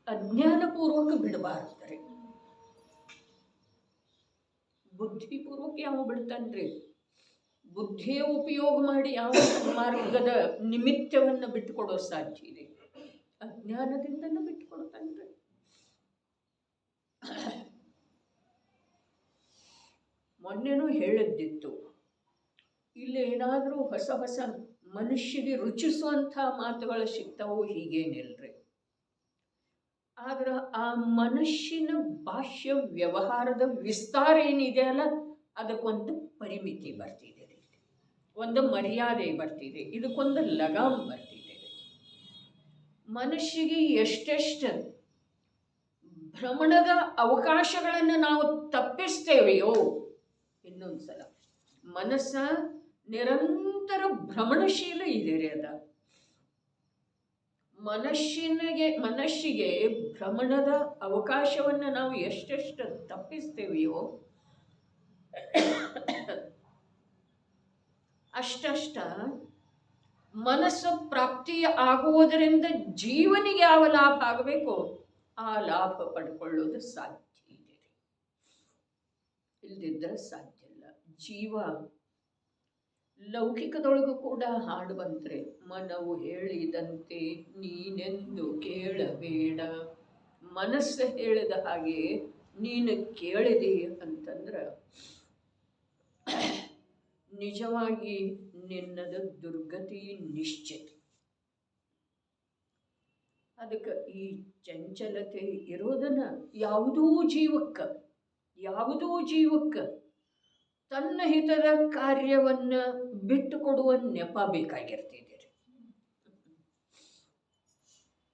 ಅಜ್ಞಾನಪೂರ್ವಕ ಬಿಡಬಾರ್ದ್ರಿ. ಬುದ್ಧಿಪೂರ್ವಕ ಯಾವ ಬಿಡ್ತಾನ್ರಿ? ಬುದ್ಧಿಯ ಉಪಯೋಗ ಮಾಡಿ ಯಾವ ಮಾರ್ಗದ ನಿಮಿತ್ತವನ್ನು ಬಿಟ್ಟುಕೊಡೋ ಸಾಧ್ಯ ಇದೆ? ಅಜ್ಞಾನದಿಂದಲೂ ಬಿಟ್ಟುಕೊಡ್ತಾನ್ರಿ. ಮೊನ್ನೆನೂ ಹೇಳಿದ್ದಿತ್ತು, ಇಲ್ಲಿ ಏನಾದರೂ ಹೊಸ ಹೊಸ ಮನುಷ್ಯಗೆ ರುಚಿಸುವಂಥ ಮಾತುಗಳು ಸಿಗ್ತಾವೋ ಹೀಗೇನಿಲ್ರಿ. ಆದ್ರೆ ಆ ಮನುಷ್ಯನ ಭಾಷ್ಯ ವ್ಯವಹಾರದ ವಿಸ್ತಾರ ಏನಿದೆ ಅಲ್ಲ, ಅದಕ್ಕೊಂದು ಪರಿಮಿತಿ ಬರ್ತಿದೆ, ಒಂದು ಮರ್ಯಾದೆ ಬರ್ತಿದೆ, ಇದಕ್ಕೊಂದು ಲಗಾಮ್ ಬರ್ತಿದೆ. ಮನುಷ್ಯಗೆ ಎಷ್ಟೆಷ್ಟು ಭ್ರಮಣದ ಅವಕಾಶಗಳನ್ನು ನಾವು ತಪ್ಪಿಸ್ತೇವೆಯೋ, ಇನ್ನೊಂದ್ಸಲ ಮನಸ್ಸ ನಿರಂತರ ಭ್ರಮಣಶೀಲ ಇದೆ ರೀ. ಅದ ಮನಸ್ಸಿಗೆ ಭ್ರಮಣದ ಅವಕಾಶವನ್ನು ನಾವು ಎಷ್ಟೆಷ್ಟು ತಪ್ಪಿಸ್ತೇವೆಯೋ ಅಷ್ಟಷ್ಟ ಮನಸ್ಸು ಪ್ರಾಪ್ತಿ ಆಗುವುದರಿಂದ ಜೀವನಿಗೆ ಯಾವ ಲಾಭ ಆಗಬೇಕೋ ಆ ಲಾಭ ಪಡ್ಕೊಳ್ಳೋದು ಸಾಧ್ಯ ಇದೆ, ಇಲ್ದಿದ್ರೆ ಸಾಧ್ಯ ಇಲ್ಲ. ಜೀವ ಲೌಕಿಕದೊಳಗೂ ಕೂಡ ಹಾಡು ಬಂತ್ರೆ, ಮನವು ಹೇಳಿದಂತೆ ನೀನೆಂದು ಕೇಳಬೇಡ, ಮನಸ್ಸು ಹೇಳಿದ ಹಾಗೆ ನೀನು ಕೇಳಿದೆ ಅಂತಂದ್ರ ನಿಜವಾಗಿ ನಿನ್ನದ ದುರ್ಗತಿ ನಿಶ್ಚಿತ. ಅದಕ್ಕೆ ಈ ಚಂಚಲತೆ ಇರೋದನ್ನ ಯಾವುದೋ ಜೀವಕ್ಕ ತನ್ನ ಹಿತದ ಕಾರ್ಯವನ್ನ ಬಿಟ್ಟುಕೊಡುವ ನೆಪ ಬೇಕಾಗಿರ್ತಿದೆ.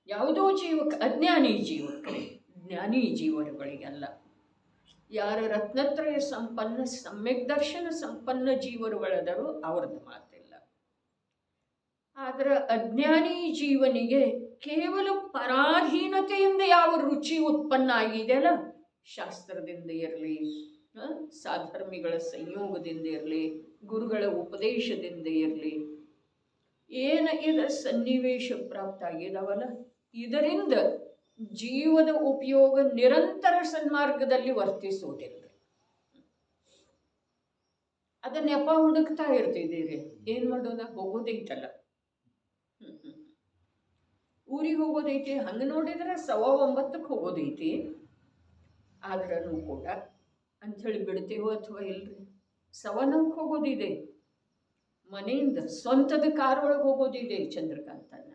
ಯಾವುದೋ ಜೀವಕ್ಕೆ, ಅಜ್ಞಾನಿ ಜೀವಕ್ಕೆ, ಜ್ಞಾನಿ ಜೀವರುಗಳಿಗೆಲ್ಲ. ಯಾರ ರತ್ನತ್ರಯ ಸಂಪನ್ನ ಸಮ್ಯಕ್ ದರ್ಶನ ಸಂಪನ್ನ ಜೀವರುಗಳದರು ಅವ್ರದ್ದು ಮಾತಿಲ್ಲ. ಆದ್ರೆ ಅಜ್ಞಾನಿ ಜೀವನಿಗೆ ಕೇವಲ ಪರಾಧೀನತೆಯಿಂದ ಯಾವ ರುಚಿ ಉತ್ಪನ್ನ ಆಗಿದೆಯಲ್ಲ, ಶಾಸ್ತ್ರದಿಂದ ಇರಲಿ, ಸಾಧರ್ಮಿಗಳ ಸಂಯೋಗದಿಂದ ಇರಲಿ, ಗುರುಗಳ ಉಪದೇಶದಿಂದ ಇರಲಿ, ಇದರ ಸನ್ನಿವೇಶ ಪ್ರಾಪ್ತ ಆಗಿದಾವಲ್ಲ, ಇದರಿಂದ ಜೀವದ ಉಪಯೋಗ ನಿರಂತರ ಸನ್ಮಾರ್ಗದಲ್ಲಿ ವರ್ತಿಸೋದಿಲ್ಲ. ಅದ ನೆಪ ಹುಡುಕ್ತಾ ಇರ್ತಿದ್ದೀರಿ. ಏನ್ ಮಾಡೋದ? ಹೋಗೋದೈತಲ್ಲ, ಊರಿಗೆ ಹೋಗೋದೈತಿ, ಹಂಗೆ ನೋಡಿದ್ರೆ 9:15 ಹೋಗೋದೈತಿ. ಆದ್ರೂ ಕೂಡ ಅಂಥೇಳಿ ಬಿಡ್ತೇವೋ ಅಥವಾ ಇಲ್ರಿ? 9:15 ಹೋಗೋದಿದೆ, ಮನೆಯಿಂದ ಸ್ವಂತದ ಕಾರ್ ಒಳಗೆ ಹೋಗೋದಿದೆ ಚಂದ್ರಕಾಂತನ.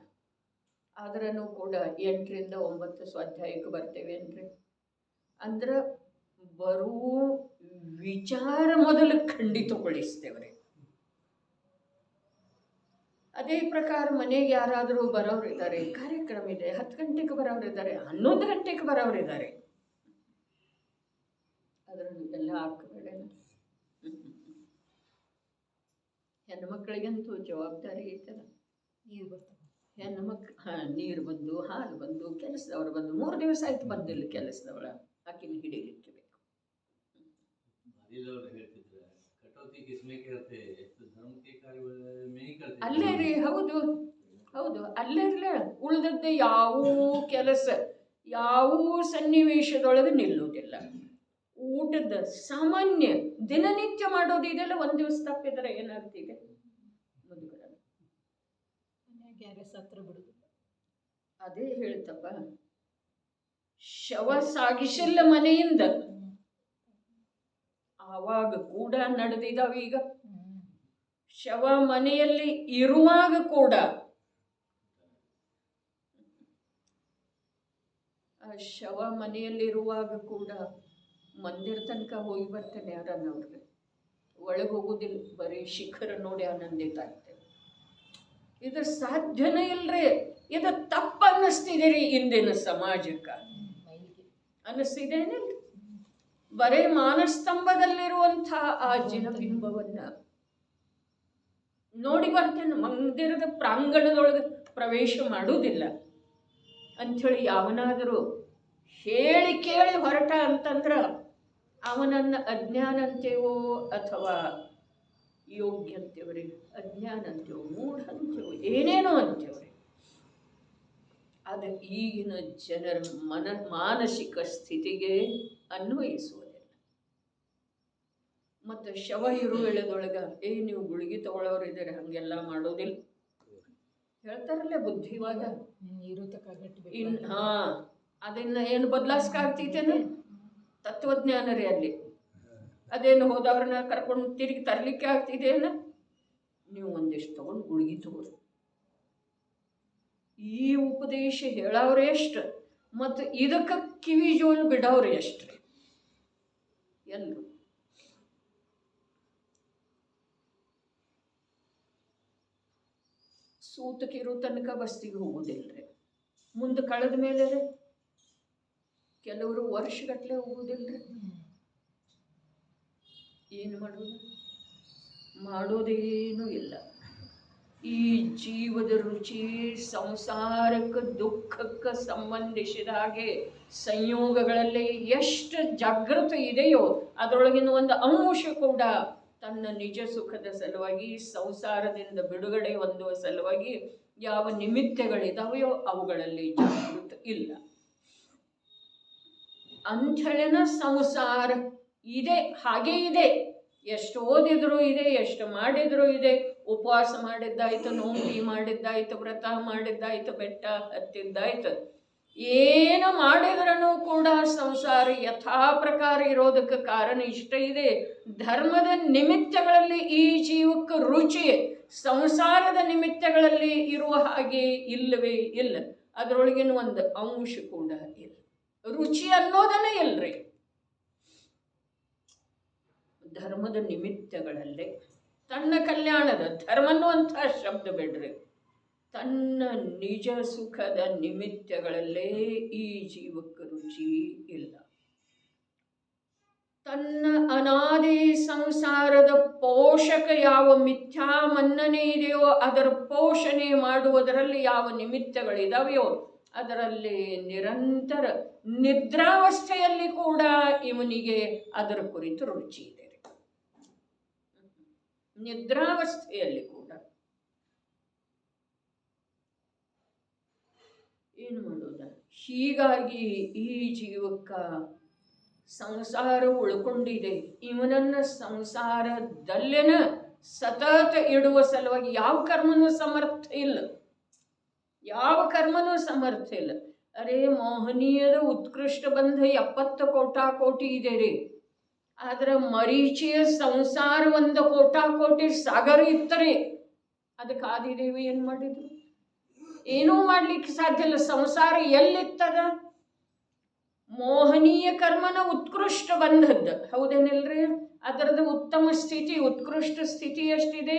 ಆದ್ರೂ ಕೂಡ 8ರಿಂದ 9 ಸ್ವಾಧ್ಯಾಯಕ್ಕೆ ಬರ್ತೇವೇನ್ರಿ? ಅಂದ್ರೆ ಬರುವ ವಿಚಾರ ಮೊದಲು ಖಂಡಿತಗೊಳಿಸ್ತೇವ್ರಿ. ಅದೇ ಪ್ರಕಾರ ಮನೆಗೆ ಯಾರಾದರೂ ಬರೋರಿದ್ದಾರೆ, ಕಾರ್ಯಕ್ರಮ ಇದೆ, 10 ಗಂಟೆಗೆ ಬರೋರಿದ್ದಾರೆ, 11 ಗಂಟೆಗೆ ಬರೋರಿದ್ದಾರೆ. ಅದರಲ್ಲಿ ಎಲ್ಲ ಹಾಕಬೇಡ. ಹೆಣ್ಣು ಮಕ್ಕಳಿಗಂತೂ ಜವಾಬ್ದಾರಿ ಐತಲ್ಲ. ನೀರು ಬರ್ತದೆ, ಹೆಣ್ಣು ನೀರು ಬಂದು, ಹಾಲು ಬಂದು, ಕೆಲಸದವ್ರು ಬಂದು, 3 ದಿವಸ ಆಯ್ತು ಬಂದಿಲ್ಲ ಕೆಲಸದವಳ, ಆಕಿನ ಹಿಡಿಲಿಕ್ಕೆ ಬೇಕು. ಅಲ್ಲೇ ರೀ, ಹೌದು, ಅಲ್ಲೇ ಉಳಿದದ್ದೇ ಯಾವ ಕೆಲಸ, ಯಾವ ಸನ್ನಿವೇಶದೊಳಗೆ ನಿಲ್ಲುವುದಿಲ್ಲ. ಊಟದ ಸಾಮಾನ್ಯ ದಿನನಿತ್ಯ ಮಾಡೋದಿದೆಲ್ಲ 1 ದಿವಸ ತಪ್ಪಿದ್ರೆ ಏನಾಗ್ತಿದೆ? ಅದೇ ಹೇಳ್ತಪ್ಪ, ಶವ ಸಾಗಿಸಿಲ್ಲ ಮನೆಯಿಂದ, ಆವಾಗ ಕೂಡ ನಡೆದಿದ್ದಾವ. ಈಗ ಶವ ಮನೆಯಲ್ಲಿ ಇರುವಾಗ ಕೂಡ, ಆ ಶವ ಮನೆಯಲ್ಲಿರುವಾಗ ಕೂಡ ಮಂದಿರ ತನಕ ಹೋಗಿ ಬರ್ತೇನೆ ಯಾರನ್ನವ್ರಿಗೆ, ಒಳಗೆ ಹೋಗೋದಿಲ್ಲ, ಬರೀ ಶಿಖರ ನೋಡಿ ಆನಂದಿತ ಆಗ್ತೇವೆ. ಇದು ಸಾಧ್ಯನೇ ಇಲ್ರಿ. ಇದು ತಪ್ಪ ಅನ್ನಿಸ್ತಿದ್ದೀರಿ ಇಂದಿನ ಸಮಾಜಕ್ಕೆ, ಅನ್ನಿಸ್ತಿದೇನಿಲ್ಲ. ಬರೇ ಮಾನಸ್ತಂಭದಲ್ಲಿರುವಂಥ ಆ ಜಿನಬಿಂಬವನ್ನ ನೋಡಿ ಬರ್ತೇನೆ, ಮಂದಿರದ ಪ್ರಾಂಗಣದೊಳಗೆ ಪ್ರವೇಶ ಮಾಡುವುದಿಲ್ಲ ಅಂಥೇಳಿ ಯಾವನಾದರೂ ಹೇಳಿ ಕೇಳಿ ಹೊರಟ ಅಂತಂದ್ರೆ ಅವನನ್ನು ಅಜ್ಞಾನ ಅಂತೇವೋ ಅಥವಾ ಯೋಗ್ಯ ಅಂತೇವ್ರಿ, ಅಜ್ಞಾನ ಅಂತೇವೋ, ಮೂಢ ಅಂತೇವೋ, ಏನೇನೋ ಅಂತೇವ್ರಿ. ಅದು ಈಗಿನ ಜನರ ಮಾನಸಿಕ ಸ್ಥಿತಿಗೆ ಅನ್ವಯಿಸುವುದಿಲ್ಲ. ಮತ್ತು ಶವ ಇರು ಎಳೆದೊಳಗ ನೀವು ಗುಳಿಗೆ ತಗೊಳ್ಳೋರಿದ್ದಾರೆ, ಹಾಗೆಲ್ಲ ಮಾಡೋದಿಲ್ಲ ಹೇಳ್ತಾರಲ್ಲ ಬುದ್ಧಿವಾದ. ಅದನ್ನ ಏನು ಬದಲಾಯಿಸ್ಕಾಗ್ತೈತೇನು? ತತ್ವಜ್ಞಾನ ರೀ ಅಲ್ಲಿ. ಅದೇನು ಹೋದವ್ರನ್ನ ಕರ್ಕೊಂಡು ತಿರುಗಿ ತರಲಿಕ್ಕೆ ಆಗ್ತಿದೇನ? ನೀವು ಒಂದಿಷ್ಟು ತಗೊಂಡು ಗುಳಿಗೆ ತಗೋರಿ. ಈ ಉಪದೇಶ ಹೇಳವ್ರೆ ಎಷ್ಟು ಮತ್ತು ಇದಕ್ಕೆ ಕಿವಿ ಜೋಲು ಬಿಡವ್ರೆ ಎಷ್ಟು ರೀ ಎಲ್ಲರೂ. ಸೂತಕಿರೋ ತನಕ ಬಸ್ತಿಗೆ ಹೋಗೋದಿಲ್ರಿ, ಮುಂದೆ ಕಳೆದ ಮೇಲೆ ಕೆಲವರು ವರ್ಷಗಟ್ಟಲೆ ಹೋಗೋದಿಲ್ರಿ. ಏನು ಮಾಡೋದು? ಮಾಡೋದೇನೂ ಇಲ್ಲ. ಈ ಜೀವದ ರುಚಿ ಸಂಸಾರಕ್ಕೆ ದುಃಖಕ್ಕೆ ಸಂಬಂಧಿಸಿದ ಹಾಗೆ ಸಂಯೋಗಗಳಲ್ಲಿ ಎಷ್ಟು ಜಾಗೃತ ಇದೆಯೋ ಅದರೊಳಗಿನ ಒಂದು ಅಂಶ ಕೂಡ ತನ್ನ ನಿಜ ಸುಖದ ಸಲುವಾಗಿ, ಸಂಸಾರದಿಂದ ಬಿಡುಗಡೆ ಹೊಂದುವ ಸಲುವಾಗಿ ಯಾವ ನಿಮಿತ್ತಗಳಿದಾವೆಯೋ ಅವುಗಳಲ್ಲಿ ಜಾಗೃತ ಇಲ್ಲ. ಅಂಥೇಳಿನ ಸಂಸಾರ ಇದೆ, ಹಾಗೇ ಇದೆ. ಎಷ್ಟು ಓದಿದ್ರು ಇದೆ, ಎಷ್ಟು ಮಾಡಿದ್ರು ಇದೆ. ಉಪವಾಸ ಮಾಡಿದ್ದಾಯ್ತು, ನೋಂಬಿ ಮಾಡಿದ್ದಾಯ್ತು, ವ್ರತ ಮಾಡಿದ್ದಾಯ್ತು, ಬೆಟ್ಟ ಹತ್ತಿದ್ದಾಯ್ತು, ಏನು ಮಾಡಿದ್ರೂ ಕೂಡ ಸಂಸಾರ ಯಥಾ ಪ್ರಕಾರ ಇರೋದಕ್ಕೆ ಕಾರಣ ಇಷ್ಟ ಇದೆ. ಧರ್ಮದ ನಿಮಿತ್ತಗಳಲ್ಲಿ ಈ ಜೀವಕ್ಕೆ ರುಚಿ ಸಂಸಾರದ ನಿಮಿತ್ತಗಳಲ್ಲಿ ಇರುವ ಹಾಗೆ ಇಲ್ಲವೇ ಇಲ್ಲ. ಅದರೊಳಗಿನ ಒಂದು ಅಂಶ ಕೂಡ ಇಲ್ಲ. ರುಚಿ ಅನ್ನೋದನ್ನೇ ಇಲ್ರಿ. ಧರ್ಮದ ನಿಮಿತ್ತಗಳಲ್ಲೇ ತನ್ನ ಕಲ್ಯಾಣದ ಧರ್ಮ ಅನ್ನುವಂಥ ಶಬ್ದ ಬೇಡ್ರಿ, ತನ್ನ ನಿಜ ಸುಖದ ನಿಮಿತ್ತಗಳಲ್ಲೇ ಈ ಜೀವಕ್ಕೆ ರುಚಿ ಇಲ್ಲ. ತನ್ನ ಅನಾದಿ ಸಂಸಾರದ ಪೋಷಕ ಯಾವ ಮಿಥ್ಯಾ ಮನ್ನಣೆ ಇದೆಯೋ ಅದರ ಪೋಷಣೆ ಮಾಡುವುದರಲ್ಲಿ ಯಾವ ನಿಮಿತ್ತಗಳಿದಾವೆಯೋ ಅದರಲ್ಲಿ ನಿರಂತರ ನಿದ್ರಾವಸ್ಥೆಯಲ್ಲಿ ಕೂಡ ಇವನಿಗೆ ಅದರ ಕುರಿತು ರುಚಿ ಇದೆ. ನಿದ್ರಾವಸ್ಥೆಯಲ್ಲಿ ಕೂಡ ಏನು ಮಾಡೋದ? ಹೀಗಾಗಿ ಈ ಜೀವಕ್ಕ ಸಂಸಾರ ಉಳ್ಕೊಂಡಿದೆ. ಇವನನ್ನ ಸಂಸಾರದಲ್ಲೇನ ಸತತ ಇಡುವ ಸಲುವಾಗಿ ಯಾವ ಕರ್ಮನೂ ಸಮರ್ಥ ಇಲ್ಲ, ಯಾವ ಕರ್ಮನೂ ಸಮರ್ಥ ಇಲ್ಲ. ಅರೇ ಮೋಹನೀಯದ ಉತ್ಕೃಷ್ಟ ಬಂಧ 70 ಕೋಟಿ ಇದೆ ರೀ. ಆದ್ರೆ ಮರೀಚಿಯ ಸಂಸಾರ 1 ಕೋಟಿ ಸಾಗರ ಇತ್ತರಿ. ಅದಕ್ಕೆ ಆದಿದೇವಿ ಏನು ಮಾಡಿದ್ರು? ಏನೂ ಮಾಡ್ಲಿಕ್ಕೆ ಸಾಧ್ಯ ಇಲ್ಲ. ಸಂಸಾರ ಎಲ್ಲಿತ್ತದ? ಮೋಹನೀಯ ಕರ್ಮನ ಉತ್ಕೃಷ್ಟ ಬಂಧದ್ದು ಹೌದೇನಿಲ್ರಿ? ಅದರದ್ದು ಉತ್ತಮ ಸ್ಥಿತಿ, ಉತ್ಕೃಷ್ಟ ಸ್ಥಿತಿ ಎಷ್ಟಿದೆ?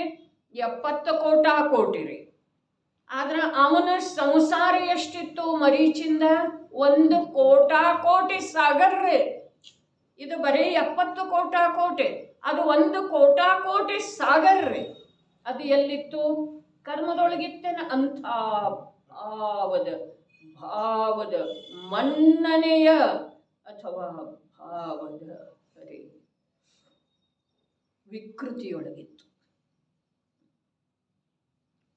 70 ಕೋಟಿ ರೀ. ಆದ್ರೆ ಅವನ ಸಂಸಾರ ಎಷ್ಟಿತ್ತು ಮರೀಚಿಂದ? 1 ಕೋಟಿ ಸಾಗರ್ ರೀ. ಇದು ಬರೀ 70 ಕೋಟಿ, ಅದು 1 ಕೋಟಿ ಸಾಗರ್ ರೀ. ಅದು ಎಲ್ಲಿತ್ತು? ಕರ್ಮದೊಳಗಿತ್ತೇನ? ಅಂಥ ಭಾವದ ಮನ್ನಣೆಯ ಅಥವಾ ಭಾವದ ವಿಕೃತಿಯೊಳಗಿತ್ತು.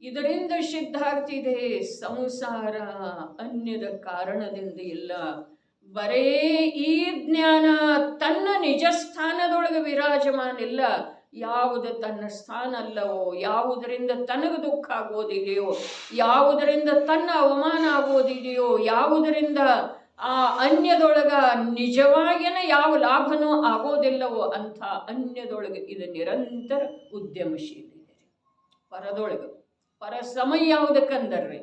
ಇದರಿಂದ ಸಿದ್ಧಾಗ್ತಿದೆ ಸಂಸಾರ ಅನ್ಯದ ಕಾರಣದಿಂದ ಇಲ್ಲ. ಬರೇ ಈ ಜ್ಞಾನ ತನ್ನ ನಿಜ ಸ್ಥಾನದೊಳಗೆ ವಿರಾಜಮಾನ ಇಲ್ಲ. ಯಾವುದು ತನ್ನ ಸ್ಥಾನ ಅಲ್ಲವೋ, ಯಾವುದರಿಂದ ತನಗೆ ದುಃಖ ಆಗೋದಿದೆಯೋ, ಯಾವುದರಿಂದ ತನ್ನ ಅವಮಾನ ಆಗೋದಿದೆಯೋ, ಯಾವುದರಿಂದ ಆ ಅನ್ಯದೊಳಗ ನಿಜವಾಗಿಯೇ ಯಾವ ಲಾಭನೂ ಆಗೋದಿಲ್ಲವೋ ಅಂಥ ಅನ್ಯದೊಳಗೆ ಇದು ನಿರಂತರ ಉದ್ಯಮಶೀಲ ಇದೆ. ಪರದೊಳಗೆ ಪರ ಸಮಯ ಯಾವುದಕ್ಕಂದರ್ರಿ?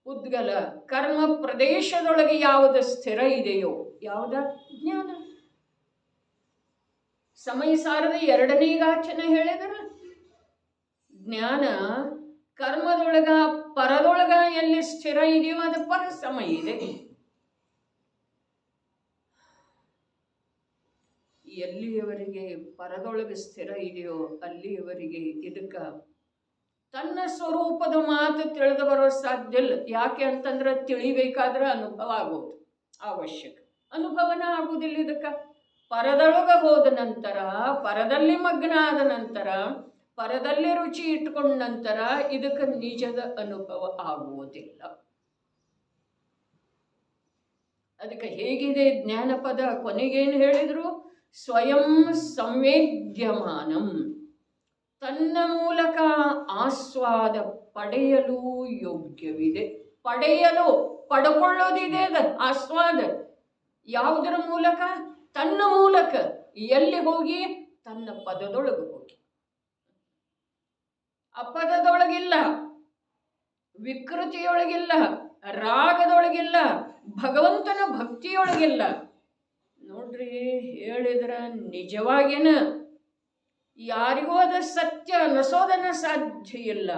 ಉದ್ಗಲ ಕರ್ಮ ಪ್ರದೇಶದೊಳಗೆ ಯಾವುದು ಸ್ಥಿರ ಇದೆಯೋ, ಯಾವುದ? ಜ್ಞಾನ. ಸಮಯ ಸಾರದ 2ನೇ ಗಾಚನ ಹೇಳಿದ್ರ ಜ್ಞಾನ ಕರ್ಮದೊಳಗ ಪರದೊಳಗ ಎಲ್ಲಿ ಸ್ಥಿರ ಇದೆಯೋ ಅದು ಪರಸಮ ಇದೆ. ಎಲ್ಲಿಯವರೆಗೆ ಪರದೊಳಗೆ ಸ್ಥಿರ ಇದೆಯೋ ಅಲ್ಲಿಯವರೆಗೆ ಇದಕ್ಕ ತನ್ನ ಸ್ವರೂಪದ ಮಾತು ತಿಳಿದು ಬರೋ ಸಾಧ್ಯ ಇಲ್ಲ. ಯಾಕೆ ಅಂತಂದ್ರೆ ತಿಳಿಬೇಕಾದ್ರೆ ಅನುಭವ ಆಗೋದು ಅವಶ್ಯಕ. ಅನುಭವನ ಆಗುವುದಿಲ್ಲ ಇದಕ್ಕೆ. ಪರದೊಳಗೆ ಹೋದ ನಂತರ, ಪರದಲ್ಲಿ ಮಗ್ನ ಆದ ನಂತರ, ಪರದಲ್ಲಿ ರುಚಿ ಇಟ್ಕೊಂಡ ನಂತರ ಇದಕ್ಕೆ ನಿಜದ ಅನುಭವ ಆಗುವುದಿಲ್ಲ. ಅದಕ್ಕೆ ಹೇಗಿದೆ ಜ್ಞಾನಪದ ಕೊನೆಗೇನು ಹೇಳಿದ್ರು? ಸ್ವಯಂ ಸಂವೇದ್ಯಮಾನಂ, ತನ್ನ ಮೂಲಕ ಆಸ್ವಾದ ಪಡೆಯಲು ಯೋಗ್ಯವಿದೆ. ಪಡೆಯಲು, ಪಡ್ಕೊಳ್ಳೋದಿದೆ ಅದ ಆಸ್ವಾದ. ಯಾವುದರ ಮೂಲಕ? ತನ್ನ ಮೂಲಕ. ಎಲ್ಲಿ ಹೋಗಿ? ತನ್ನ ಪದದೊಳಗೆ ಹೋಗಿ. ಅಪದದೊಳಗಿಲ್ಲ, ವಿಕೃತಿಯೊಳಗಿಲ್ಲ, ರಾಗದೊಳಗಿಲ್ಲ, ಭಗವಂತನ ಭಕ್ತಿಯೊಳಗಿಲ್ಲ. ನೋಡ್ರಿ, ಹೇಳಿದ್ರ ನಿಜವಾಗೇನ ಯಾರಿಗೂ ಅದ ಸತ್ಯ ಅನಿಸೋದನ್ನ ಸಾಧ್ಯ ಇಲ್ಲ.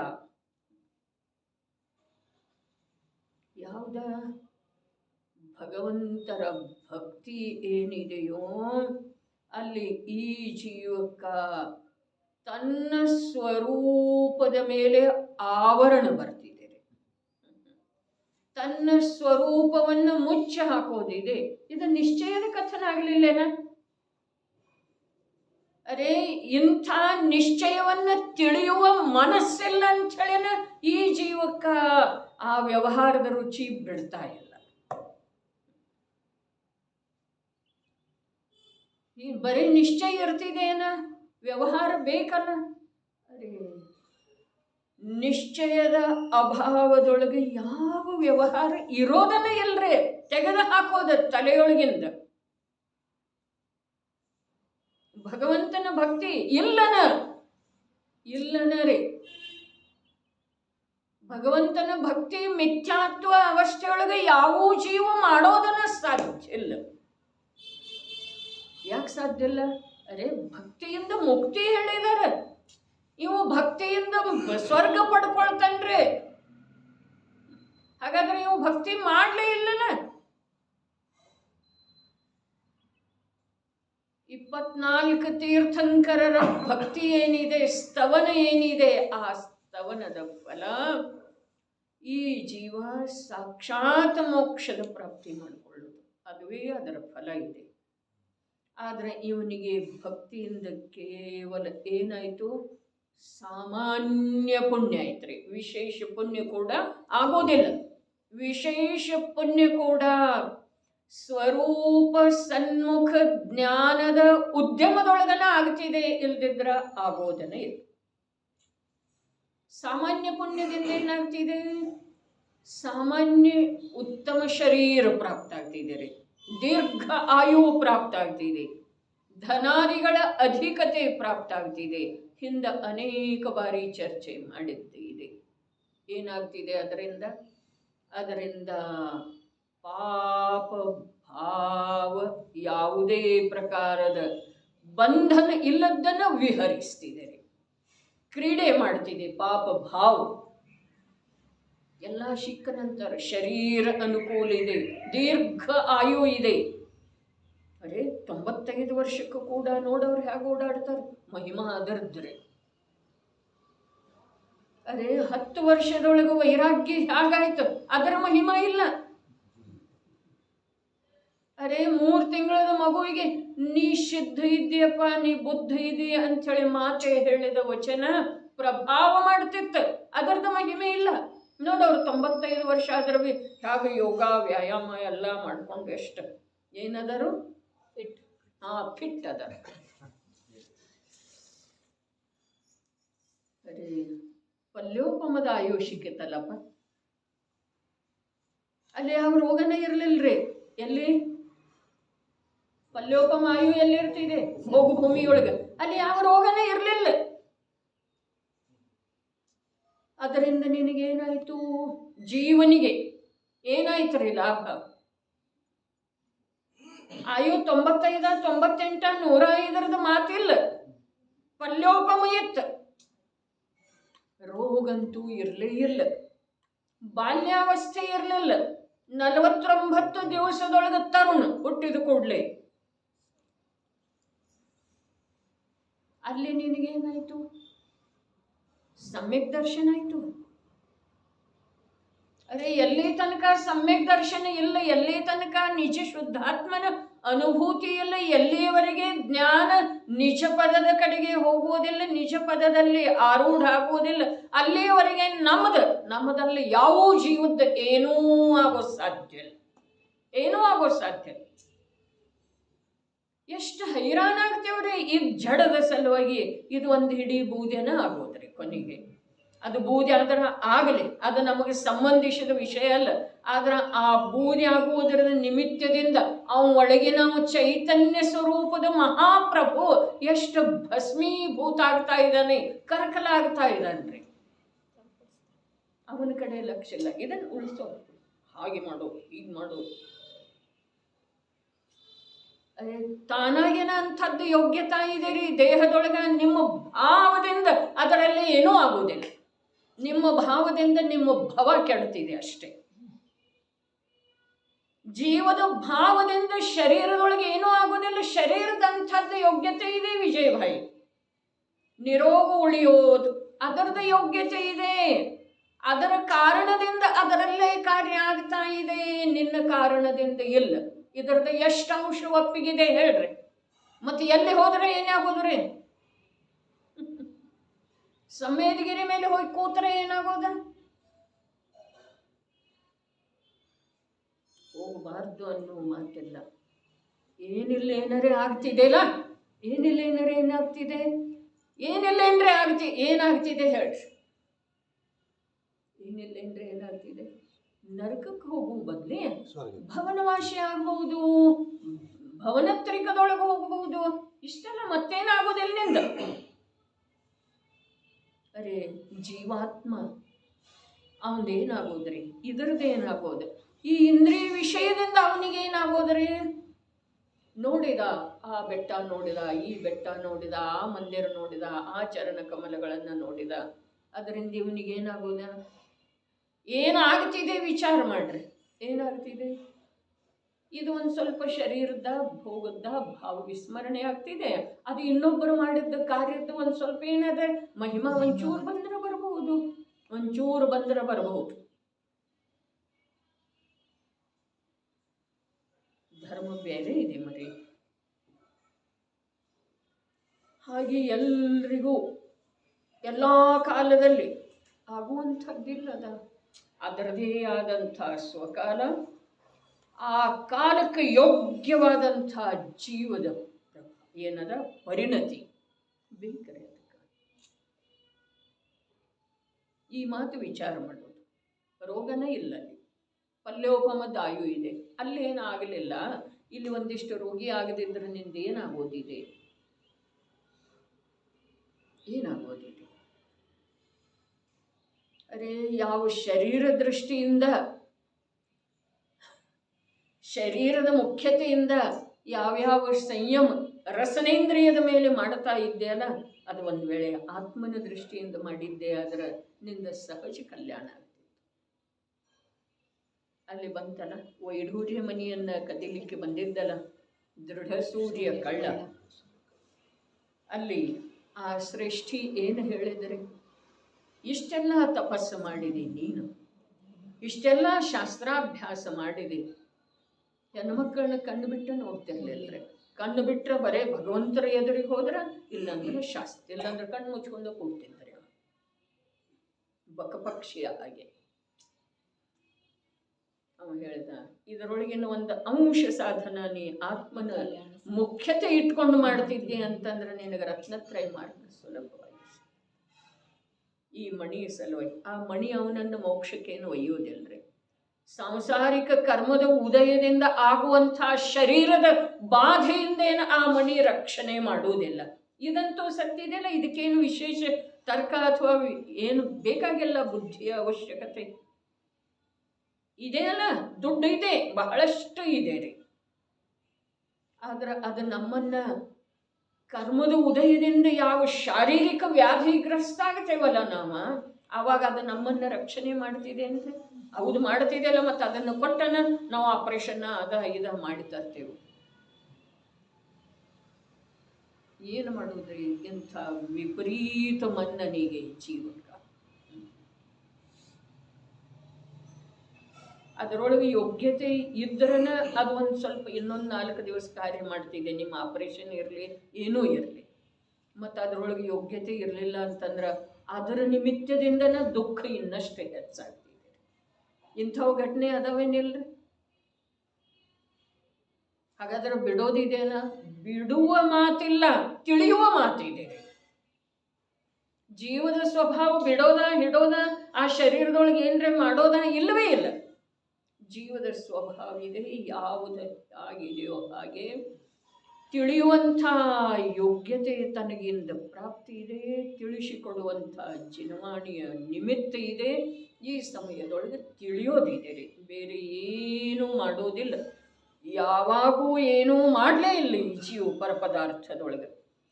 ಯಾವುದ? ಭಗವಂತರ ಭಕ್ತಿ ಏನಿದೆಯೋ ಅಲ್ಲಿ ಈ ಜೀವಕ್ಕ ತನ್ನ ಸ್ವರೂಪದ ಮೇಲೆ ಆವರಣ ಬರ್ತಿದೆ. ತನ್ನ ಸ್ವರೂಪವನ್ನು ಮುಚ್ಚ ಹಾಕೋದಿದೆ. ಇದು ನಿಶ್ಚಯದ ಕಥನ ಆಗಲಿಲ್ಲೇನ? ಅರೆ, ಇಂಥ ನಿಶ್ಚಯವನ್ನ ತಿಳಿಯುವ ಮನಸ್ಸಿಲ್ಲ ಅಂತ ಹೇಳಿನ ಈ ಜೀವಕ್ಕ ಆ ವ್ಯವಹಾರದ ರುಚಿ ಬಿಡ್ತಾ ಇಲ್ಲ. ಈ ಬರೀ ನಿಶ್ಚಯ ಇರ್ತಿದೇನ? ವ್ಯವಹಾರ ಬೇಕಲ್ಲ. ಅರೆ, ನಿಶ್ಚಯದ ಅಭಾವದೊಳಗೆ ಯಾವ ವ್ಯವಹಾರ ಇರೋದನ್ನ ಇಲ್ರಿ. ತೆಗೆದು ಹಾಕೋದ ತಲೆಯೊಳಗಿಂದ. ಭಗವಂತನ ಭಕ್ತಿ ಇಲ್ಲನ ರೀ. ಭಗವಂತನ ಭಕ್ತಿ ಮಿಥ್ಯಾತ್ವ ಅವಸ್ಥೆಯೊಳಗೆ ಯಾವ ಜೀವ ಮಾಡೋದನ್ನ ಸಾಧ್ಯ ಇಲ್ಲ. ಯಾಕೆ ಸಾಧ್ಯ ಇಲ್ಲ? ಅರೆ, ಭಕ್ತಿಯಿಂದ ಮುಕ್ತಿ ಹೇಳಿದಾರ. ಇವು ಭಕ್ತಿಯಿಂದ ಸ್ವರ್ಗ ಪಡ್ಕೊಳ್ತಾನ್ರಿ. ಹಾಗಾದ್ರೆ ಇವು ಭಕ್ತಿ ಮಾಡ್ಲೇ ಇಲ್ಲನ? 24 ತೀರ್ಥಂಕರರ ಭಕ್ತಿ ಏನಿದೆ, ಸ್ತವನ ಏನಿದೆ, ಆ ಸ್ತವನದ ಫಲ ಈ ಜೀವ ಸಾಕ್ಷಾತ್ ಮೋಕ್ಷದ ಪ್ರಾಪ್ತಿ ಮಾಡಿಕೊಳ್ಳುವುದು. ಅದುವೇ ಅದರ ಫಲ ಇದೆ. ಆದರೆ ಇವನಿಗೆ ಭಕ್ತಿಯಿಂದ ಕೇವಲ ಏನಾಯಿತು? ಸಾಮಾನ್ಯ ಪುಣ್ಯ ಆಯ್ತ್ರಿ. ವಿಶೇಷ ಪುಣ್ಯ ಕೂಡ ಆಗೋದಿಲ್ಲ. ವಿಶೇಷ ಪುಣ್ಯ ಕೂಡ ಸ್ವರೂಪ ಸನ್ಮುಖ ಜ್ಞಾನದ ಉದ್ಯಮದೊಳಗನ ಆಗ್ತಿದೆ, ಇಲ್ದಿದ್ರ ಆಗೋದನ ಇಲ್ಲ. ಸಾಮಾನ್ಯ ಪುಣ್ಯದಿಂದ ಏನಾಗ್ತಿದೆ? ಸಾಮಾನ್ಯ ಉತ್ತಮ ಶರೀರ ಪ್ರಾಪ್ತ ಆಗ್ತಿದೆ ರೀ. ದೀರ್ಘ ಆಯು ಪ್ರಾಪ್ತ ಆಗ್ತಿದೆ. ಧನಾದಿಗಳ ಅಧಿಕತೆ ಪ್ರಾಪ್ತ ಆಗ್ತಿದೆ. ಹಿಂದ ಅನೇಕ ಬಾರಿ ಚರ್ಚೆ ಮಾಡಿದ್ದಿದೆ. ಏನಾಗ್ತಿದೆ ಅದರಿಂದ ಪಾಪ ಭಾವ ಯಾವುದೇ ಪ್ರಕಾರದ ಬಂಧನ ಇಲ್ಲದನ್ನ ವಿಹರಿಸ್ತಿದೆ. ಕ್ರೀಡೆ ಮಾಡ್ತಿದೆ ಪಾಪ ಭಾವ. ಎಲ್ಲ ಸಿಕ್ಕ ನಂತರ ಶರೀರ ಅನುಕೂಲ ಇದೆ, ದೀರ್ಘ ಆಯು ಇದೆ. ಅರೆ 95 ವರ್ಷಕ್ಕೂ ಕೂಡ ನೋಡವ್ರು ಹೇಗೆ ಓಡಾಡ್ತಾರೆ, ಮಹಿಮಾ ಅದರದ್ರೆ. ಅರೆ 10 ವರ್ಷದೊಳಗೆ ವೈರಾಗ್ಯ ಹೇಗಾಯ್ತು, ಅದರ ಮಹಿಮಾ ಇಲ್ಲ. ಅರೆ 3 ತಿಂಗಳದ ಮಗುವಿಗೆ ನೀ ಶುದ್ಧ ಇದೆಯಪ್ಪ, ನೀ ಬುದ್ಧ ಇದೆಯ ಅಂಥೇಳಿ ಮಾತೆ ಹೇಳಿದ ವಚನ ಪ್ರಭಾವ ಮಾಡ್ತಿತ್ತು, ಅದರದ ಮಹಿಮೆ ಇಲ್ಲ. ನೋಡವ್ರು 95 ವರ್ಷ ಆದ್ರೆ ಭೀ ಹೇಗೆ ಯೋಗ ವ್ಯಾಯಾಮ ಎಲ್ಲ ಮಾಡ್ಕೊಂಡು ಎಷ್ಟು ಏನದರು ಫಿಟ್ ಅದರ. ಅರೆ ಪಲ್ಯೋಪಮದ ಆಯು ಸಿಕ್ಕಿತ್ತಲ್ಲಪ್ಪ, ಅಲ್ಲಿ ಯಾವ ರೋಗನೇ ಇರಲಿಲ್ಲರಿ. ಎಲ್ಲಿ ಪಲ್ಯೋಪಮ ಆಯು ಎಲ್ಲಿರ್ತಿದೆ? ಭೋಗ ಭೂಮಿಯೊಳಗೆ. ಅಲ್ಲಿ ಯಾವ ರೋಗನೇ ಇರಲಿಲ್ಲ. ಅದರಿಂದ ನಿನಗೇನಾಯಿತು? ಜೀವನಿಗೆ ಏನಾಯ್ತು ರೀ ಲಾಭ? ಆಯು 95, 98, 105 ಮಾತಿಲ್ಲ. ಪಲ್ಯೋಪಮ ಇತ್ತು. ರೋಗಂತೂ ಇರಲೇ ಇಲ್ಲ. ಬಾಲ್ಯಾವಸ್ಥೆ ಇರಲಿಲ್ಲ. 49 ದಿವಸದೊಳಗೆ ತರುಣ ಹುಟ್ಟಿದ ಕೂಡಲೇ ಅಲ್ಲಿ ನಿನಗೇನಾಯ್ತು? ಸಮ್ಯಕ್ ದರ್ಶನ ಆಯ್ತು. ಅರೆ ಎಲ್ಲಿ ತನಕ ಸಮ್ಯಕ್ ದರ್ಶನ ಇಲ್ಲ, ಎಲ್ಲಿ ತನಕ ನಿಜ ಶುದ್ಧಾತ್ಮನ ಅನುಭೂತಿ ಇಲ್ಲ, ಎಲ್ಲಿಯವರೆಗೆ ಜ್ಞಾನ ನಿಜ ಪದದ ಕಡೆಗೆ ಹೋಗುವುದಿಲ್ಲ, ನಿಜ ಪದದಲ್ಲಿ ಆರೂಢ ಆಗುವುದಿಲ್ಲ, ಅಲ್ಲಿಯವರೆಗೆ ನಮ್ಮದಲ್ಲಿ ಯಾವ ಜೀವದ ಏನೂ ಆಗೋ ಸಾಧ್ಯ ಇಲ್ಲ, ಏನೂ ಆಗೋ ಸಾಧ್ಯ ಇಲ್ಲ. ಎಷ್ಟು ಹೈರಾಣ ಆಗ್ತೇವ್ರಿ ಈ ಜಡದ ಸಲುವಾಗಿ. ಇದು ಒಂದು ಹಿಡಿ ಬೂದಿನ ಆಗೋದ್ರಿ ಕೊನೆಗೆ. ಅದು ಬೂದಿ ಆದ್ರೆ ಆಗಲಿ, ಅದು ನಮಗೆ ಸಂಬಂಧಿಸಿದ ವಿಷಯ ಅಲ್ಲ. ಆದ್ರೆ ಆ ಬೂದಿ ಆಗುವುದರ ನಿಮಿತ್ತದಿಂದ ಒಳಗೆ ನಾವು ಚೈತನ್ಯ ಸ್ವರೂಪದ ಮಹಾಪ್ರಭು ಎಷ್ಟು ಭಸ್ಮೀಭೂತ ಆಗ್ತಾ ಇದ್ದಾನೆ, ಕರಕಲಾಗ್ತಾ ಇದ್ದಾನ್ರಿ. ಅವನ ಕಡೆ ಲಕ್ಷ್ಯ ಇಲ್ಲ. ಇದನ್ನು ಉಳಿಸೋ, ಹಾಗೆ ಮಾಡು, ಹೀಗೆ ಮಾಡು. ತಾನಾಗೇನ ಅಂಥದ್ದು ಯೋಗ್ಯತಾ ಇದೆ ರೀ ದೇಹದೊಳಗ. ನಿಮ್ಮ ಭಾವದಿಂದ ಅದರಲ್ಲಿ ಏನೂ ಆಗುವುದಿಲ್ಲ. ನಿಮ್ಮ ಭಾವದಿಂದ ನಿಮ್ಮ ಭವ ಕೆಡ್ತಿದೆ ಅಷ್ಟೇ. ಜೀವದ ಭಾವದಿಂದ ಶರೀರದೊಳಗೆ ಏನೂ ಆಗುವುದಿಲ್ಲ. ಶರೀರದಂಥದ್ದು ಯೋಗ್ಯತೆ ಇದೆ ವಿಜಯಭಾಯಿ. ನಿರೋಗ ಉಳಿಯೋದು ಅದರದ ಯೋಗ್ಯತೆ ಇದೆ. ಅದರ ಕಾರಣದಿಂದ ಅದರಲ್ಲೇ ಕಾರ್ಯ ಆಗ್ತಾ ಇದೆ, ನಿನ್ನ ಕಾರಣದಿಂದ ಇಲ್ಲ. ಇದರದ ಎಷ್ಟು ಅಂಶ ಒಪ್ಪಿಗಿದೆ ಹೇಳ್ರಿ. ಮತ್ತೆ ಎಲ್ಲಿ ಹೋದ್ರೆ ಏನಾಗೋದ್ರಿ? ಸಮೇದಗಿರಿ ಮೇಲೆ ಹೋಗಿ ಕೂತ್ರೆ ಏನಾಗೋದ? ಹೋಗಬಾರ್ದು ಅನ್ನೋ ಮಾತಿಲ್ಲ. ಏನಿಲ್ಲ ಏನಾರೇ ಆಗ್ತಿದೆಯಲ್ಲ, ಏನಿಲ್ಲ ಏನಾರೇ ಏನಾಗ್ತಿದೆ, ಏನಿಲ್ಲ ಏನ್ರೆ ಏನಾಗ್ತಿದೆ ಹೇಳ್ರಿ. ಏನಿಲ್ಲ ಏನ್ರೆ ಏನಾಗ್ತಿದೆ? ನರಕಕ್ಕೆ ಹೋಗುವ ಬದಲೇ ಭವನವಾಸಿ ಆಗಬಹುದು, ಭವನತ್ರಿಕದೊಳಗೆ ಹೋಗಬಹುದು. ಇಷ್ಟೆಲ್ಲ ಮತ್ತೇನಾಗೋದಿಲ್ಲ ನಿಂದ. ಅರೆ ಜೀವಾತ್ಮ ಅವನದೇನಾಗೋದ್ರಿ? ಇದರದ್ದೇನಾಗೋದು? ಈ ಇಂದ್ರಿಯ ವಿಷಯದಿಂದ ಅವನಿಗೇನಾಗೋದ್ರಿ? ನೋಡಿದ ಆ ಬೆಟ್ಟ ನೋಡಿದ, ಈ ಬೆಟ್ಟ ನೋಡಿದ, ಆ ಮಂದಿರ ನೋಡಿದ, ಆ ಚರಣ ಕಮಲಗಳನ್ನು ನೋಡಿದ, ಅದರಿಂದ ಇವನಿಗೇನಾಗೋದ? ಏನಾಗ್ತಿದೆ ವಿಚಾರ ಮಾಡ್ರಿ. ಏನಾಗ್ತಿದೆ? ಇದು ಒಂದು ಸ್ವಲ್ಪ ಶರೀರದ ಭೋಗದ ಭಾವ ವಿಸ್ಮರಣೆ ಆಗ್ತಿದೆ. ಅದು ಇನ್ನೊಬ್ಬರು ಮಾಡಿದ್ದ ಕಾರ್ಯದ ಒಂದು ಸ್ವಲ್ಪ ಏನದ ಮಹಿಮಾ ಒಂಚೂರು ಬಂದ್ರೆ ಬರಬಹುದು, ಒಂಚೂರು ಬಂದ್ರೆ ಬರಬಹುದು. ಧರ್ಮ ಬೇರೆ ಇದೆ ಮರಿ. ಹಾಗೆ ಎಲ್ರಿಗೂ ಎಲ್ಲ ಕಾಲದಲ್ಲಿ ಆಗುವಂಥದ್ದಿಲ್ಲದ ಅದರದೇ ಆದಂಥ ಸ್ವಕಾಲ, ಆ ಕಾಲಕ್ಕೆ ಯೋಗ್ಯವಾದಂಥ ಜೀವದ ಏನದ ಪರಿಣತಿ ಬೇಕರೆ. ಅದಕ್ಕೆ ಈ ಮಾತು ವಿಚಾರ ಮಾಡೋದು. ರೋಗನೇ ಇಲ್ಲ, ಅಲ್ಲಿ ಪಲ್ಯೋಪಮದ ಆಯು ಇದೆ, ಅಲ್ಲೇನಾಗಲಿಲ್ಲ. ಇಲ್ಲಿ ಒಂದಿಷ್ಟು ರೋಗಿ ಆಗದಿದ್ರೆ ನಿಂದ ಏನಾಗೋದಿದೆ? ಏನಾಗೋದಿದೆ? ಅರೆ ಯಾವ ಶರೀರ ದೃಷ್ಟಿಯಿಂದ, ಶರೀರದ ಮುಖ್ಯತೆಯಿಂದ ಯಾವ್ಯಾವ ಸಂಯಮ ರಸನೇಂದ್ರಿಯದ ಮೇಲೆ ಮಾಡ್ತಾ ಇದ್ದೆಯಲ್ಲ, ಅದು ಒಂದು ವೇಳೆ ಆತ್ಮನ ದೃಷ್ಟಿಯಿಂದ ಮಾಡಿದ್ದೆ ಆದ್ರೆ ನಿಂದ ಸಹಜ ಕಲ್ಯಾಣ ಆಗ್ತಿತ್ತು. ಅಲ್ಲಿ ಬಂತಲ್ಲ, ವೈಢೂರ್ಯ ಮನಿಯನ್ನ ಕದಿಲಿಕ್ಕೆ ಬಂದಿದ್ದಲ್ಲ ದೃಢ ಸೂರ್ಯ ಕಳ್ಳ, ಅಲ್ಲಿ ಆ ಶ್ರೇಷ್ಠಿ ಏನು ಹೇಳಿದರೆ, ಇಷ್ಟೆಲ್ಲ ತಪಸ್ಸು ಮಾಡಿದೆ ನೀನು, ಇಷ್ಟೆಲ್ಲ ಶಾಸ್ತ್ರಾಭ್ಯಾಸ ಮಾಡಿದೆ, ಹೆಣ್ಮಕ್ಕಳನ್ನ ಕಣ್ಣು ಬಿಟ್ಟು ನೋಡ್ತಿರ್ಲಿಲ್ಲರೆ. ಕಣ್ಣು ಬಿಟ್ಟರೆ ಬರೇ ಭಗವಂತರ ಎದುರಿಗೆ ಹೋದ್ರೆ, ಇಲ್ಲಾಂದ್ರೆ ಶಾಸ್ತ್ರ, ಇಲ್ಲಾಂದ್ರೆ ಕಣ್ಣು ಮುಚ್ಕೊಂಡು ಕೂಡ್ತಿದ್ದಾರೆ ಬಕಪಕ್ಷಿಯ ಹಾಗೆ. ಅವ ಹೇಳ್ದ, ಇದರೊಳಗಿನ ಒಂದು ಅಂಶ ಸಾಧನ ನೀ ಆತ್ಮನ ಮುಖ್ಯತೆ ಇಟ್ಕೊಂಡು ಮಾಡ್ತಿದ್ದೆ ಅಂತಂದ್ರೆ ನಿನಗೆ ರತ್ನತ್ರಯ ಮಾರ್ಗ ಸುಲಭವಾಗಿ. ಈ ಮಣಿಯ ಸಲುವಾಗಿ ಆ ಮಣಿ ಅವನನ್ನು ಮೋಕ್ಷಕ್ಕೇನು ಒಯ್ಯುವುದಿಲ್ಲರಿ. ಸಾಂಸಾರಿಕ ಕರ್ಮದ ಉದಯದಿಂದ ಆಗುವಂಥ ಶರೀರದ ಬಾಧೆಯಿಂದ ಏನು ಆ ಮಣಿ ರಕ್ಷಣೆ ಮಾಡುವುದಿಲ್ಲ. ಇದಂತೂ ಸತ್ತಿದೆಯಲ್ಲ, ಇದಕ್ಕೇನು ವಿಶೇಷ ತರ್ಕ ಅಥವಾ ಏನು ಬೇಕಾಗಿಲ್ಲ, ಬುದ್ಧಿಯ ಅವಶ್ಯಕತೆ ಇದೆಯಲ್ಲ, ದುಡ್ಡು ಇದೆ, ಬಹಳಷ್ಟು ಇದೆ ರೀ. ಆದ್ರೆ ಅದು ನಮ್ಮನ್ನ ಕರ್ಮದ ಉದಯದಿಂದ ಯಾವ ಶಾರೀರಿಕ ವ್ಯಾಧಿಗ್ರಸ್ತ ಆಗ್ತೇವಲ್ಲ ನಾವು, ಆವಾಗ ಅದು ನಮ್ಮನ್ನು ರಕ್ಷಣೆ ಮಾಡ್ತಿದೆ ಅಂದರೆ ಹೌದು ಮಾಡ್ತಿದೆಯಲ್ಲ, ಮತ್ತು ಅದನ್ನು ಕೊಟ್ಟನ ನಾವು ಆಪರೇಷನ್ನ ಇದ ಮಾಡಿ ತರ್ತೇವೆ. ಏನು ಮಾಡುವುದ್ರಿ ಇಂಥ ವಿಪರೀತ ಮನ್ನನಿಗೆ ಜೀವಕ. ಅದರೊಳಗೆ ಯೋಗ್ಯತೆ ಇದ್ರನ ಅದು ಒಂದು ಸ್ವಲ್ಪ ಇನ್ನೊಂದು 4 ದಿವಸ ಕಾರ್ಯ ಮಾಡ್ತಿದೆ. ನಿಮ್ಮ ಆಪರೇಷನ್ ಇರಲಿ ಏನೂ ಇರಲಿ, ಮತ್ತು ಅದರೊಳಗೆ ಯೋಗ್ಯತೆ ಇರಲಿಲ್ಲ ಅಂತಂದ್ರೆ ಅದರ ನಿಮಿತ್ತದಿಂದನ ದುಃಖ ಇನ್ನಷ್ಟೇ ಹೆಚ್ಚಾಗ್ತಿದೆ. ಇಂಥವು ಘಟನೆ ಅದಾವೇನಿಲ್ರಿ? ಹಾಗಾದ್ರೆ ಬಿಡೋದಿದೆನಾ? ಬಿಡುವ ಮಾತಿಲ್ಲ, ತಿಳಿಯುವ ಮಾತಿದೆ. ಜೀವದ ಸ್ವಭಾವ ಬಿಡೋದ ಹಿಡೋದ, ಆ ಶರೀರದೊಳಗೆ ಏನ್ರೆ ಮಾಡೋದ ಇಲ್ಲವೇ ಇಲ್ಲ. ಜೀವದ ಸ್ವಭಾವ ಇದೆ, ಯಾವುದು ಆಗಿದೆಯೋ ಹಾಗೆ ತಿಳಿಯುವಂಥ ಯೋಗ್ಯತೆ ತನಗಿಂದ ಪ್ರಾಪ್ತಿ ಇದೆ, ತಿಳಿಸಿಕೊಡುವಂಥ ಜಿನವಾಣಿಯ ನಿಮಿತ್ತ ಇದೆ. ಈ ಸಮಯದೊಳಗೆ ತಿಳಿಯೋದಿದೆ ರೀ, ಬೇರೆ ಏನೂ ಮಾಡೋದಿಲ್ಲ. ಯಾವಾಗೂ ಏನೂ ಮಾಡಲೇ ಇಲ್ಲ ಈ ಜೀವ ಪರಪದಾರ್ಥದೊಳಗೆ,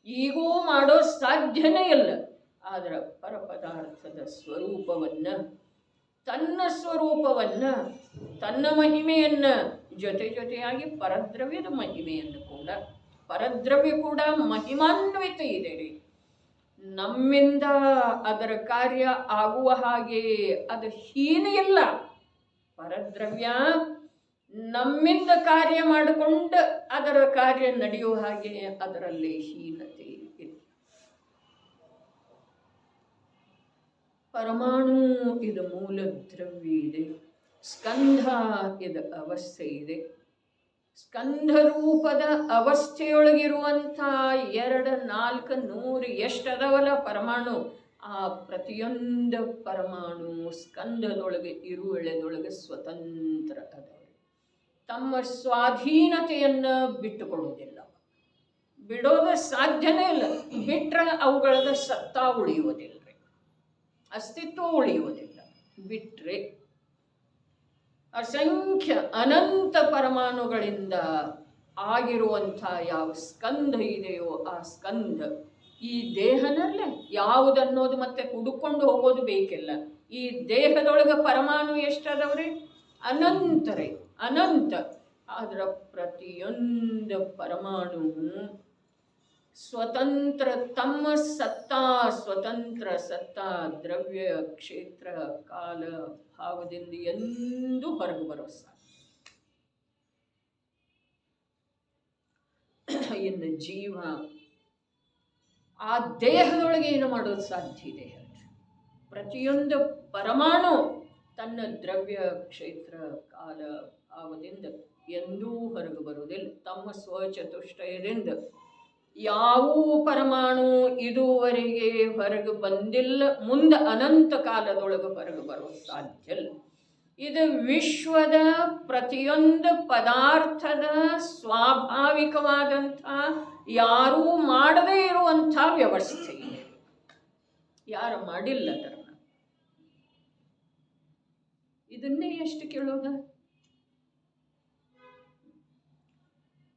ಈಗೂ ಮಾಡೋ ಸಾಧ್ಯನೇ ಇಲ್ಲ. ಆದರೆ ಪರಪದಾರ್ಥದ ಸ್ವರೂಪವನ್ನು, ತನ್ನ ಸ್ವರೂಪವನ್ನು, ತನ್ನ ಮಹಿಮೆಯನ್ನು, ಜೊತೆಯಾಗಿ ಪರದ್ರವ್ಯದ ಮಹಿಮೆಯನ್ನು ಕೂಡ, ಪರದ್ರವ್ಯ ಕೂಡ ಮಹಿಮಾನ್ವಿತ ಇದೆ ರೀ. ನಮ್ಮಿಂದ ಅದರ ಕಾರ್ಯ ಆಗುವ ಹಾಗೆ ಅದು ಹೀನ ಇಲ್ಲ. ಪರದ್ರವ್ಯ ನಮ್ಮಿಂದ ಕಾರ್ಯ ಮಾಡಿಕೊಂಡು ಅದರ ಕಾರ್ಯ ನಡೆಯುವ ಹಾಗೆ ಅದರಲ್ಲಿ ಹೀನತೆ ಇಲ್ಲ. ಪರಮಾಣು ಇದು ಮೂಲ ದ್ರವ್ಯ ಇದೆ, ಸ್ಕಂಧ ಇದು ಅವಸ್ಥೆ ಇದೆ. ಸ್ಕಂಧ ರೂಪದ ಅವಸ್ಥೆಯೊಳಗಿರುವಂಥ 2, 4, 100 ಎಷ್ಟದವಲ್ಲ ಪರಮಾಣು, ಆ ಪ್ರತಿಯೊಂದು ಪರಮಾಣು ಸ್ಕಂಧದೊಳಗೆ ಇರುವೆಳೆದೊಳಗೆ ಸ್ವತಂತ್ರ ಅದಾವೆ. ತಮ್ಮ ಸ್ವಾಧೀನತೆಯನ್ನು ಬಿಟ್ಟುಕೊಡುವುದಿಲ್ಲ, ಬಿಡೋದು ಸಾಧ್ಯನೇ ಇಲ್ಲ. ಬಿಟ್ಟರೆ ಅವುಗಳದ ಸತ್ತಾ ಉಳಿಯುವುದಿಲ್ಲ, ಅಸ್ತಿತ್ವ ಉಳಿಯುವುದಿಲ್ಲ. ಬಿಟ್ಟರೆ ಅಸಂಖ್ಯ ಅನಂತ ಪರಮಾಣುಗಳಿಂದ ಆಗಿರುವಂಥ ಯಾವ ಸ್ಕಂಧ ಇದೆಯೋ ಆ ಸ್ಕಂಧ ಈ ದೇಹನಲ್ಲೇ ಯಾವುದನ್ನೋದು ಮತ್ತೆ ಹುಡುಕೊಂಡು ಹೋಗೋದು ಬೇಕಿಲ್ಲ. ಈ ದೇಹದೊಳಗೆ ಪರಮಾಣು ಎಷ್ಟದವ್ರಿ? ಅನಂತರೇ, ಅನಂತ. ಅದರ ಪ್ರತಿಯೊಂದು ಪರಮಾಣು ಸ್ವತಂತ್ರ, ತಮ್ಮ ಸತ್ತಾ, ಸ್ವತಂತ್ರ ಸತ್ತಾ ದ್ರವ್ಯ ಕ್ಷೇತ್ರ ಕಾಲ ಭಾವದಿಂದ ಎಂದೂ ಹೊರಗೆ ಬರೋ ಸಾಧ್ಯ. ಇನ್ನು ಜೀವ ಆ ದೇಹದೊಳಗೆ ಏನು ಮಾಡೋದು ಸಾಧ್ಯ ಇದೆ? ಪ್ರತಿಯೊಂದು ಪರಮಾಣು ತನ್ನ ದ್ರವ್ಯ ಕ್ಷೇತ್ರ ಕಾಲ ಭಾವದಿಂದ ಎಂದೂ ಹೊರಗೆ ಬರುವುದಿಲ್ಲ. ತಮ್ಮ ಸ್ವಚತುಷ್ಟಯದಿಂದ ಯಾವ ಪರಮಾಣು ಇದುವರೆಗೆ ಹೊರಗೆ ಬಂದಿಲ್ಲ, ಮುಂದೆ ಅನಂತ ಕಾಲದೊಳಗೆ ಹೊರಗೆ ಬರೋ ಸಾಧ್ಯ ಇಲ್ಲ. ಇದು ವಿಶ್ವದ ಪ್ರತಿಯೊಂದು ಪದಾರ್ಥದ ಸ್ವಾಭಾವಿಕವಾದಂಥ, ಯಾರೂ ಮಾಡದೇ ಇರುವಂಥ ವ್ಯವಸ್ಥೆ ಇದೆ. ಯಾರು ಮಾಡಿಲ್ಲ ಅದನ್ನು. ಇದನ್ನೇ ಎಷ್ಟು ಕೇಳೋದ?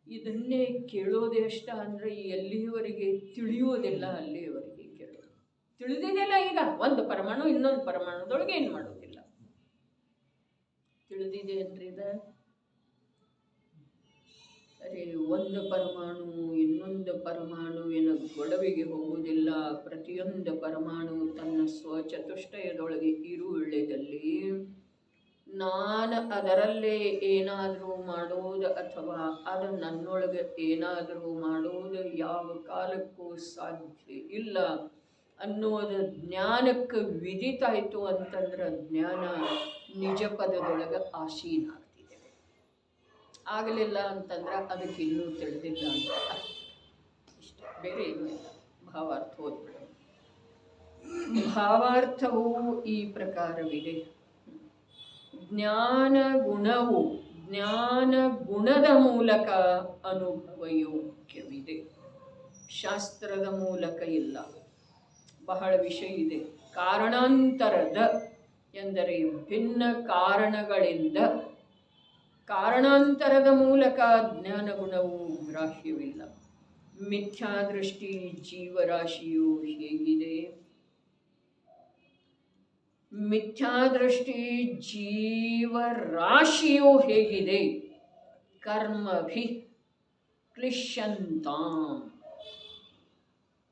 ಇದನ್ನೇ ಕೇಳೋದು ಎಷ್ಟ ಅಂದರೆ ಎಲ್ಲಿಯವರೆಗೆ ತಿಳಿಯೋದಿಲ್ಲ ಅಲ್ಲಿಯವರೆಗೆ ಕೇಳೋದು. ತಿಳಿದಿದೆಯಲ್ಲ, ಈಗ ಒಂದು ಪರಮಾಣು ಇನ್ನೊಂದು ಪರಮಾಣುದೊಳಗೆ ಏನು ಮಾಡೋದಿಲ್ಲ. ತಿಳಿದಿದೆ ಅಂದ್ರೆ ಇದು ಸರಿ, ಒಂದು ಪರಮಾಣು ಇನ್ನೊಂದು ಪರಮಾಣುವಿನ ಗೊಡವೆಗೆ ಹೋಗುವುದಿಲ್ಲ. ಪ್ರತಿಯೊಂದು ಪರಮಾಣು ತನ್ನ ಸ್ವಚತುಷ್ಟಯದೊಳಗೆ ಇರುವುಳ್ಳೆದಲ್ಲಿ ನಾನು ಅದರಲ್ಲೇ ಏನಾದರೂ ಮಾಡೋದು ಅಥವಾ ಅದು ನನ್ನೊಳಗೆ ಏನಾದರೂ ಮಾಡೋದು ಯಾವ ಕಾಲಕ್ಕೂ ಸಾಧ್ಯ ಇಲ್ಲ ಅನ್ನೋದು ಜ್ಞಾನಕ್ಕೆ ವಿದಿತಾಯಿತು ಅಂತಂದ್ರೆ ಜ್ಞಾನ ನಿಜ ಪದದೊಳಗೆ ಆಸೀನ ಆಗ್ತಿದೆ. ಆಗಲಿಲ್ಲ ಅಂತಂದ್ರೆ ಅದಕ್ಕೆ ಇನ್ನೂ ತಿಳಿದಿಲ್ಲ ಅಂತ ಇಷ್ಟ, ಬೇರೆ ಏನೂ ಇಲ್ಲ. ಭಾವಾರ್ಥ ಓದ್ಬಿಡ. ಭಾವಾರ್ಥವು ಈ ಪ್ರಕಾರವಿದೆ. ಜ್ಞಾನ ಗುಣವು ಜ್ಞಾನ ಗುಣದ ಮೂಲಕ ಅನುಭವಯೋಗ್ಯವಿದೆ, ಶಾಸ್ತ್ರದ ಮೂಲಕ ಇಲ್ಲ. ಬಹಳ ವಿಷಯ ಇದೆ. ಕಾರಣಾಂತರದ ಎಂದರೆ ಭಿನ್ನ ಕಾರಣಗಳಿಂದ, ಕಾರಣಾಂತರದ ಮೂಲಕ ಜ್ಞಾನ ಗುಣವು ಗ್ರಾಹ್ಯವಿಲ್ಲ. ಮಿಥ್ಯಾದೃಷ್ಟಿ ಜೀವರಾಶಿಯು ಹೇಗಿದೆ? ಮಿಥ್ಯಾದೃಷ್ಟಿ ಜೀವರಾಶಿಯು ಹೇಗಿದೆ? ಕರ್ಮಭಿ ಕ್ಲಿಶ್ಯಂತಾಂ.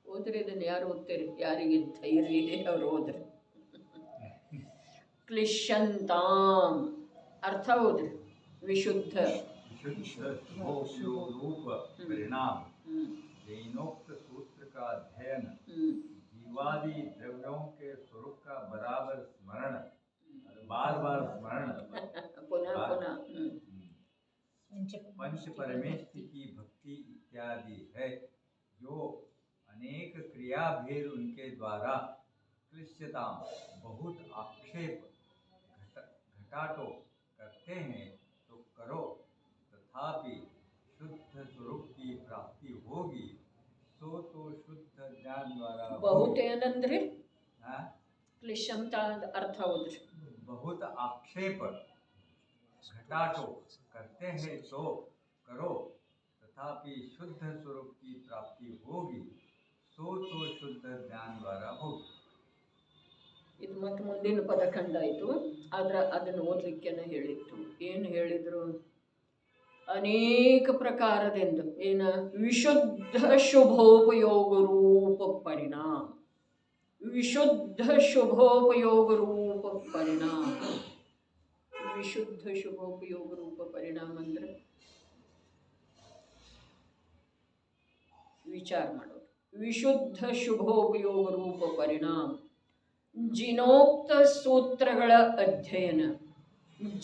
ಓದ್ರಿ, ಇದನ್ನು ಯಾರು ಓದ್ತೀರಿ? ಯಾರಿಗೆ ಧೈರ್ಯ ಇದೆ ಅವ್ರು ಓದ್ರಿ. ಕ್ಲಿಶ್ಯಂತಾಂ ಅರ್ಥ ಓದ್ರಿ. ವಿಶುದ್ಧ रूप परिणाम जैनोक्त सूत्र का अध्ययन जीवादि द्रव्यों के स्वरूप का बराबर स्मरण, बार बार स्मरण, पुनः पुनः पंच परमेष्ठि की भक्ति इत्यादि है, जो अनेक क्रिया भेद उनके द्वारा क्लिश्यता बहुत आक्षेप घटाटो करते हैं, तो करो, तथापि शुद्ध स्वरूप की प्राप्ति होगी, सो तो शुद्ध ज्ञान द्वारा बहुत ಏನಂದ್ರೆ हाँ? ಕ್ಲಿಶ್ಯಂತ ಅರ್ಥ ಹೋದ್ರಿ. बहुत आक्षेप घटाटो करते हैं तो करो, तथापि शुद्ध स्वरूप की प्राप्ति होगी, सो तो शुद्ध ज्ञान द्वारा होगी. ಇದು ಮತ್ತೆ ಮುಂದಿನ ಪದಖಂಡ ಆಯಿತು. ಅದನ್ನು ಓದಲಿಕ್ಕೇನೆ ಹೇಳಿತ್ತು. ಏನು ಹೇಳಿದರು? ಅನೇಕ ಪ್ರಕಾರದಿಂದ ಏನ ವಿಶುದ್ಧ ಶುಭೋಪಯೋಗ ರೂಪ ಪರಿಣಾಮ. ವಿಶುದ್ಧ ಶುಭೋಪಯೋಗ ರೂಪ ಪರಿಣಾಮ. ವಿಶುದ್ಧ ಶುಭೋಪಯೋಗ ರೂಪ ಪರಿಣಾಮ ಅಂದರೆ ವಿಚಾರ ಮಾಡೋದು. ವಿಶುದ್ಧ ಶುಭೋಪಯೋಗ ರೂಪ ಪರಿಣಾಮ ಜಿನೋಕ್ತ ಸೂತ್ರಗಳ ಅಧ್ಯಯನ,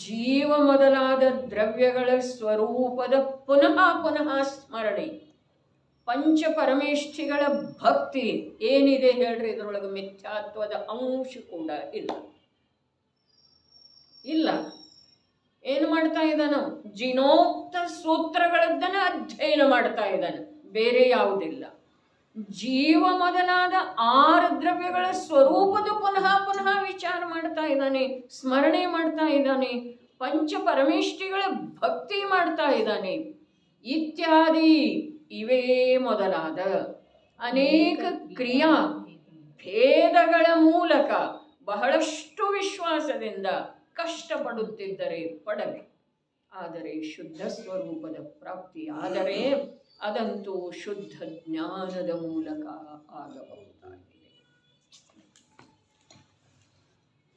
ಜೀವ ಮೊದಲಾದ ದ್ರವ್ಯಗಳ ಸ್ವರೂಪದ ಪುನಃ ಪುನಃ ಸ್ಮರಣೆ, ಪಂಚ ಪರಮೇಷ್ಠಿಗಳ ಭಕ್ತಿ ಏನಿದೆ ಹೇಳ್ರಿ, ಇದರೊಳಗೆ ಮಿಥ್ಯಾತ್ವದ ಅಂಶ ಕೂಡ ಇಲ್ಲ. ಏನು ಮಾಡ್ತಾ ಇದ್ದಾನ? ಜಿನೋಕ್ತ ಸೂತ್ರಗಳದ್ದನ್ನು ಅಧ್ಯಯನ ಮಾಡ್ತಾ ಇದ್ದಾನೆ, ಬೇರೆ ಯಾವುದಿಲ್ಲ. ಜೀವ ಮೊದಲಾದ 6 ದ್ರವ್ಯಗಳ ಸ್ವರೂಪದ ಪುನಃ ಪುನಃ ವಿಚಾರ ಮಾಡ್ತಾ ಇದ್ದಾನೆ, ಸ್ಮರಣೆ ಮಾಡ್ತಾ ಇದ್ದಾನೆ, ಪಂಚ ಪರಮೇಷ್ಠಿಗಳ ಭಕ್ತಿ ಮಾಡ್ತಾ ಇದ್ದಾನೆ ಇತ್ಯಾದಿ. ಇವೇ ಮೊದಲಾದ ಅನೇಕ ಕ್ರಿಯಾ ಭೇದಗಳ ಮೂಲಕ ಬಹಳಷ್ಟು ವಿಶ್ವಾಸದಿಂದ ಕಷ್ಟಪಡುತ್ತಿದ್ದರೆ ಪಡಲಿ. ಆದರೆ ಶುದ್ಧ ಸ್ವರೂಪದ ಪ್ರಾಪ್ತಿ ಆದರೆ ಅದಂತೂ ಶುದ್ಧ ಜ್ಞಾನದ ಮೂಲಕ ಆಗಬಹುದು.